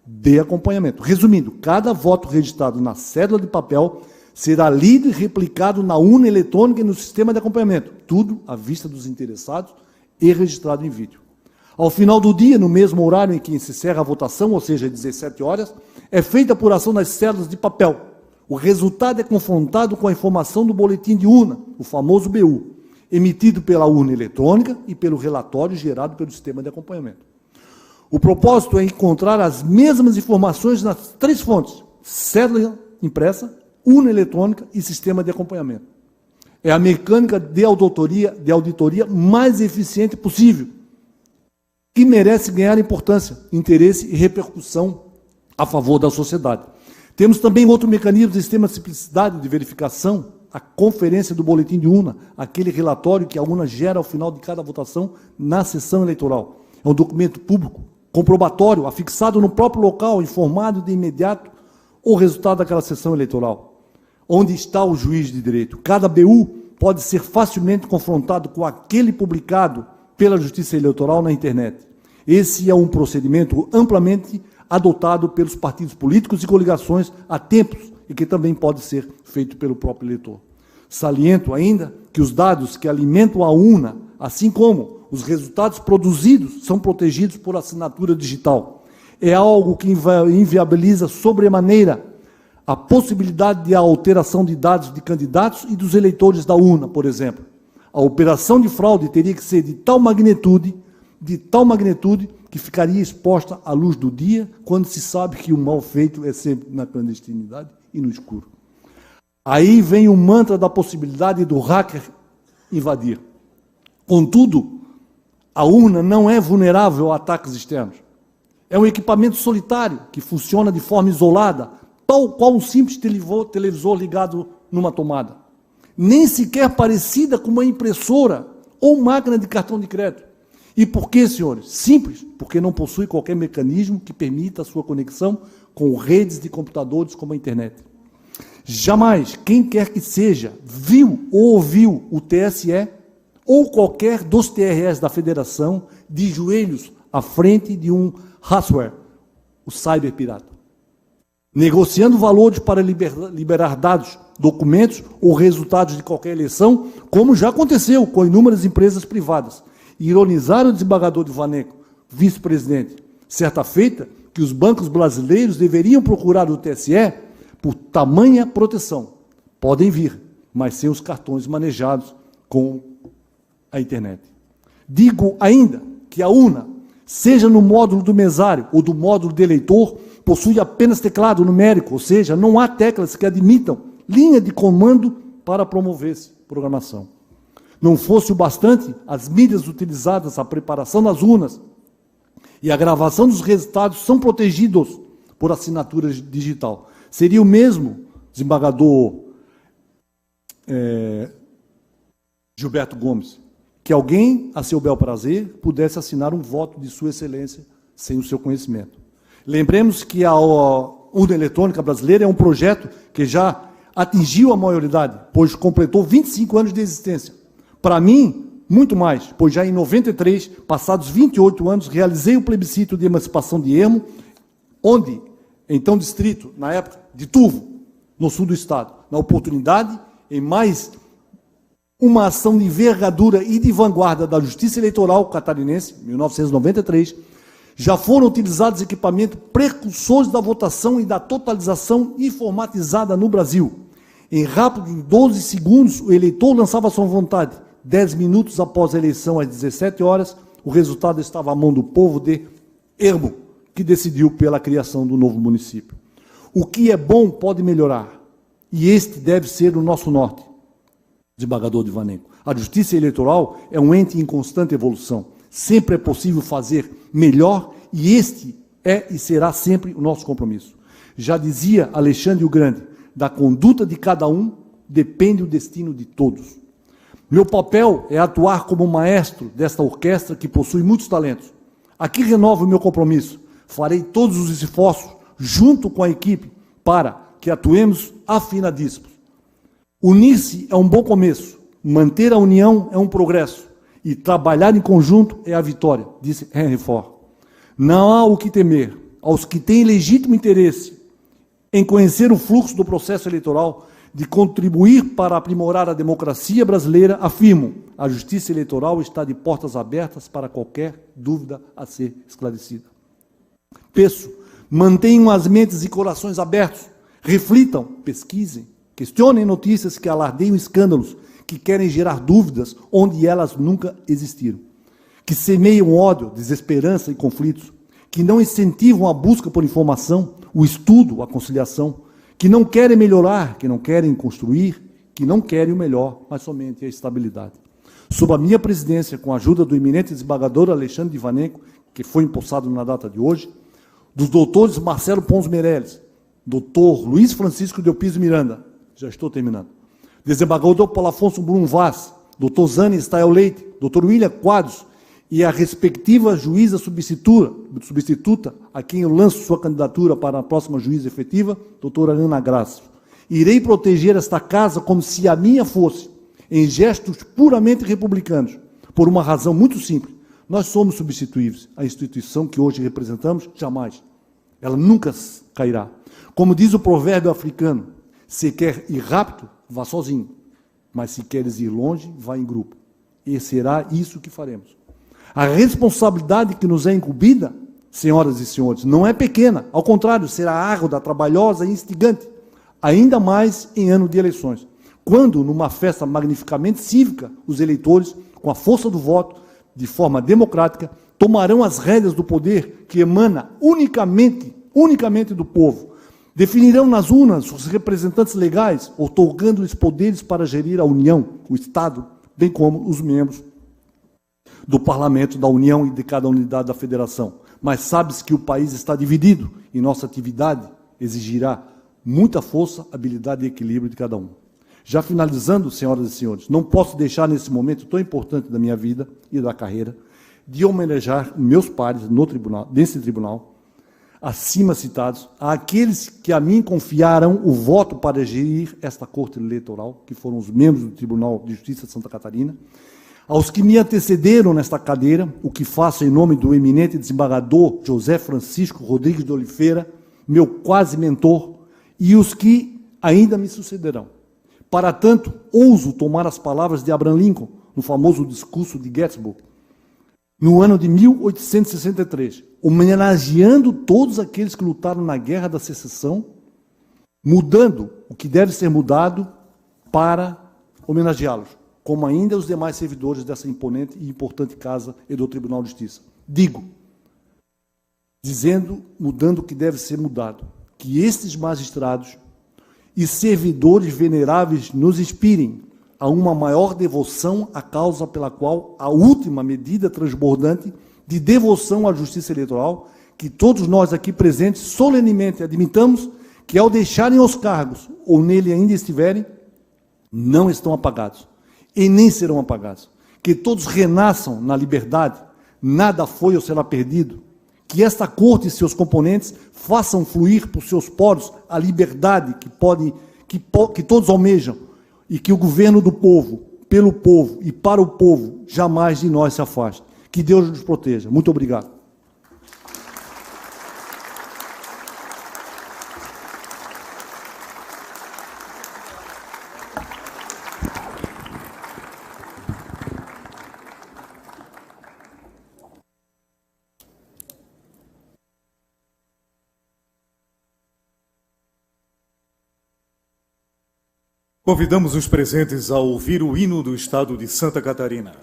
de acompanhamento. Resumindo, cada voto registrado na cédula de papel será lido e replicado na urna eletrônica e no sistema de acompanhamento, tudo à vista dos interessados e registrado em vídeo. Ao final do dia, no mesmo horário em que se encerra a votação, ou seja, às 17 horas, é feita a apuração das cédulas de papel. O resultado é confrontado com a informação do boletim de urna, o famoso BU, emitido pela urna eletrônica e pelo relatório gerado pelo sistema de acompanhamento. O propósito é encontrar as mesmas informações nas 3 fontes: cédula impressa, urna eletrônica e sistema de acompanhamento. É a mecânica de auditoria mais eficiente possível, que merece ganhar importância, interesse e repercussão a favor da sociedade. Temos também outro mecanismo de sistema de simplicidade de verificação, a conferência do boletim de urna, aquele relatório que a urna gera ao final de cada votação na sessão eleitoral. É um documento público, comprobatório, afixado no próprio local, informado de imediato o resultado daquela sessão eleitoral. Onde está o juiz de direito? Cada BU pode ser facilmente confrontado com aquele publicado pela Justiça Eleitoral na internet. Esse é um procedimento amplamente adotado pelos partidos políticos e coligações há tempos e que também pode ser feito pelo próprio eleitor. Saliento ainda que os dados que alimentam a urna, assim como os resultados produzidos, são protegidos por assinatura digital. É algo que inviabiliza sobremaneira a possibilidade de alteração de dados de candidatos e dos eleitores da urna, por exemplo. A operação de fraude teria que ser de tal magnitude que ficaria exposta à luz do dia, quando se sabe que o mal feito é sempre na clandestinidade e no escuro. Aí vem o mantra da possibilidade do hacker invadir. Contudo, a urna não é vulnerável a ataques externos. É um equipamento solitário que funciona de forma isolada, tal qual um simples televisor ligado numa tomada. Nem sequer parecida com uma impressora ou máquina de cartão de crédito. E por que, senhores? Simples, porque não possui qualquer mecanismo que permita a sua conexão com redes de computadores como a internet. Jamais, quem quer que seja, viu ou ouviu o TSE ou qualquer dos TREs da Federação de joelhos à frente de um hardware, o cyberpirata, negociando valores para liberar dados, documentos ou resultados de qualquer eleição, como já aconteceu com inúmeras empresas privadas. Ironizaram o desembargador Divaneco, vice-presidente, certa feita, que os bancos brasileiros deveriam procurar o TSE por tamanha proteção. Podem vir, mas sem os cartões manejados com a internet. Digo ainda que a urna, seja no módulo do mesário ou do módulo de eleitor, possui apenas teclado numérico, ou seja, não há teclas que admitam linha de comando para promover-se programação. Não fosse o bastante, as mídias utilizadas à preparação das urnas e a gravação dos resultados são protegidos por assinatura digital. Seria o mesmo, desembargador Gilberto Gomes, que alguém, a seu bel prazer, pudesse assinar um voto de Sua Excelência sem o seu conhecimento. Lembremos que a urna eletrônica brasileira é um projeto que já atingiu a maioridade, pois completou 25 anos de existência. Para mim, muito mais, pois já em 93, passados 28 anos, realizei o plebiscito de emancipação de Ermo, onde, então distrito, na época, de Turvo, no sul do estado. Na oportunidade, em mais uma ação de envergadura e de vanguarda da Justiça Eleitoral catarinense, 1993, já foram utilizados equipamentos precursores da votação e da totalização informatizada no Brasil. Em rápidos 12 segundos, o eleitor lançava sua vontade. 10 minutos após a eleição, às 17 horas, o resultado estava à mão do povo de Ermo, que decidiu pela criação do novo município. O que é bom pode melhorar, e este deve ser o nosso norte, desembargador Divaneco. A Justiça Eleitoral é um ente em constante evolução. Sempre é possível fazer melhor, e este é e será sempre o nosso compromisso. Já dizia Alexandre o Grande, da conduta de cada um depende o destino de todos. Meu papel é atuar como maestro desta orquestra que possui muitos talentos. Aqui renovo o meu compromisso. Farei todos os esforços, junto com a equipe, para que atuemos afinadíssimos. Unir-se é um bom começo, manter a união é um progresso, e trabalhar em conjunto é a vitória, disse Henry Ford. Não há o que temer aos que têm legítimo interesse em conhecer o fluxo do processo eleitoral, de contribuir para aprimorar a democracia brasileira, afirmo, a justiça eleitoral está de portas abertas para qualquer dúvida a ser esclarecida. Peço, mantenham as mentes e corações abertos, reflitam, pesquisem, questionem notícias que alardeiam escândalos, que querem gerar dúvidas onde elas nunca existiram, que semeiam ódio, desesperança e conflitos, que não incentivam a busca por informação, o estudo, a conciliação, que não querem melhorar, que não querem construir, que não querem o melhor, mas somente a estabilidade. Sob a minha presidência, com a ajuda do eminente desembargador Alexandre Divanenko, que foi empossado na data de hoje, dos doutores Marcelo Pons Meirelles, doutor Luiz Francisco de Piso Miranda, já estou terminando, desembargador Paulo Afonso Brum Vaz, doutor Zane Stael Leite, doutor William Quadros, e a respectiva juíza substituta, a quem eu lanço sua candidatura para a próxima juíza efetiva, doutora Ana Graça. Irei proteger esta casa como se a minha fosse, em gestos puramente republicanos, por uma razão muito simples. Nós somos substituíveis. A instituição que hoje representamos, jamais. Ela nunca cairá. Como diz o provérbio africano, se quer ir rápido, vá sozinho. Mas se queres ir longe, vá em grupo. E será isso que faremos. A responsabilidade que nos é incumbida, senhoras e senhores, não é pequena. Ao contrário, será árdua, trabalhosa e instigante. Ainda mais em ano de eleições. Quando, numa festa magnificamente cívica, os eleitores, com a força do voto, de forma democrática, tomarão as rédeas do poder que emana unicamente do povo. Definirão nas urnas os representantes legais, outorgando-lhes poderes para gerir a União, o Estado, bem como os membros do Parlamento da União e de cada unidade da Federação. Mas sabe-se que o país está dividido e nossa atividade exigirá muita força, habilidade e equilíbrio de cada um. Já finalizando, senhoras e senhores, não posso deixar nesse momento tão importante da minha vida e da carreira de homenagear meus pares no tribunal, nesse tribunal, acima citados, àqueles que a mim confiaram o voto para gerir esta Corte Eleitoral, que foram os membros do Tribunal de Justiça de Santa Catarina, aos que me antecederam nesta cadeira, o que faço em nome do eminente desembargador José Francisco Rodrigues de Oliveira, meu quase mentor, e os que ainda me sucederão. Para tanto, ouso tomar as palavras de Abraham Lincoln, no famoso discurso de Gettysburg, no ano de 1863, homenageando todos aqueles que lutaram na Guerra da Secessão, mudando o que deve ser mudado para homenageá-los, como ainda os demais servidores dessa imponente e importante casa e do Tribunal de Justiça. Mudando o que deve ser mudado, que estes magistrados e servidores veneráveis nos inspirem a uma maior devoção à causa pela qual a última medida transbordante de devoção à justiça eleitoral, que todos nós aqui presentes solenemente admitamos que ao deixarem os cargos, ou nele ainda estiverem, não estão apagados, e nem serão apagados. Que todos renasçam na liberdade, nada foi ou será perdido. Que esta corte e seus componentes façam fluir por seus poros a liberdade que todos almejam, e que o governo do povo, pelo povo e para o povo, jamais de nós se afaste. Que Deus nos proteja. Muito obrigado. Convidamos os presentes a ouvir o hino do Estado de Santa Catarina.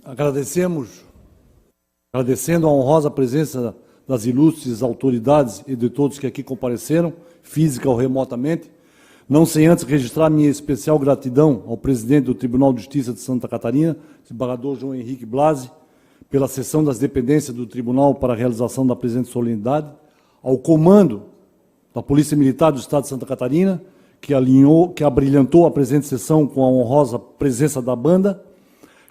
agradecendo a honrosa presença das ilustres autoridades e de todos que aqui compareceram, física ou remotamente, não sem antes registrar minha especial gratidão ao presidente do Tribunal de Justiça de Santa Catarina, desembargador João Henrique Blasi, pela cessão das dependências do Tribunal para a realização da presente solenidade, ao comando da Polícia Militar do Estado de Santa Catarina, que abrilhantou a presente sessão com a honrosa presença da banda,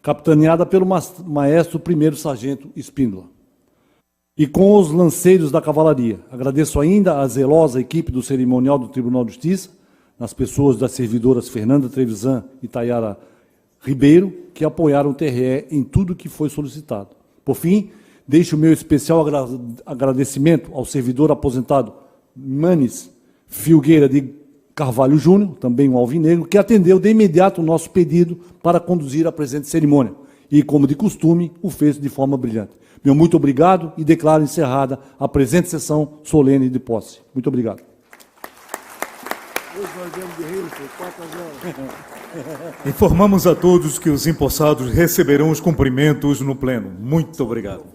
capitaneada pelo maestro primeiro sargento Espíndola. E com os lanceiros da cavalaria. Agradeço ainda a zelosa equipe do cerimonial do Tribunal de Justiça, nas pessoas das servidoras Fernanda Trevisan e Tayara Ribeiro, que apoiaram o TRE em tudo que foi solicitado. Por fim, deixo o meu especial agradecimento ao servidor aposentado Manes Filgueira de Carvalho Júnior, também um alvinegro, que atendeu de imediato o nosso pedido para conduzir a presente cerimônia e, como de costume, o fez de forma brilhante. Meu muito obrigado e declaro encerrada a presente sessão solene de posse. Muito obrigado. Informamos a todos que os empossados receberão os cumprimentos no pleno. Muito obrigado.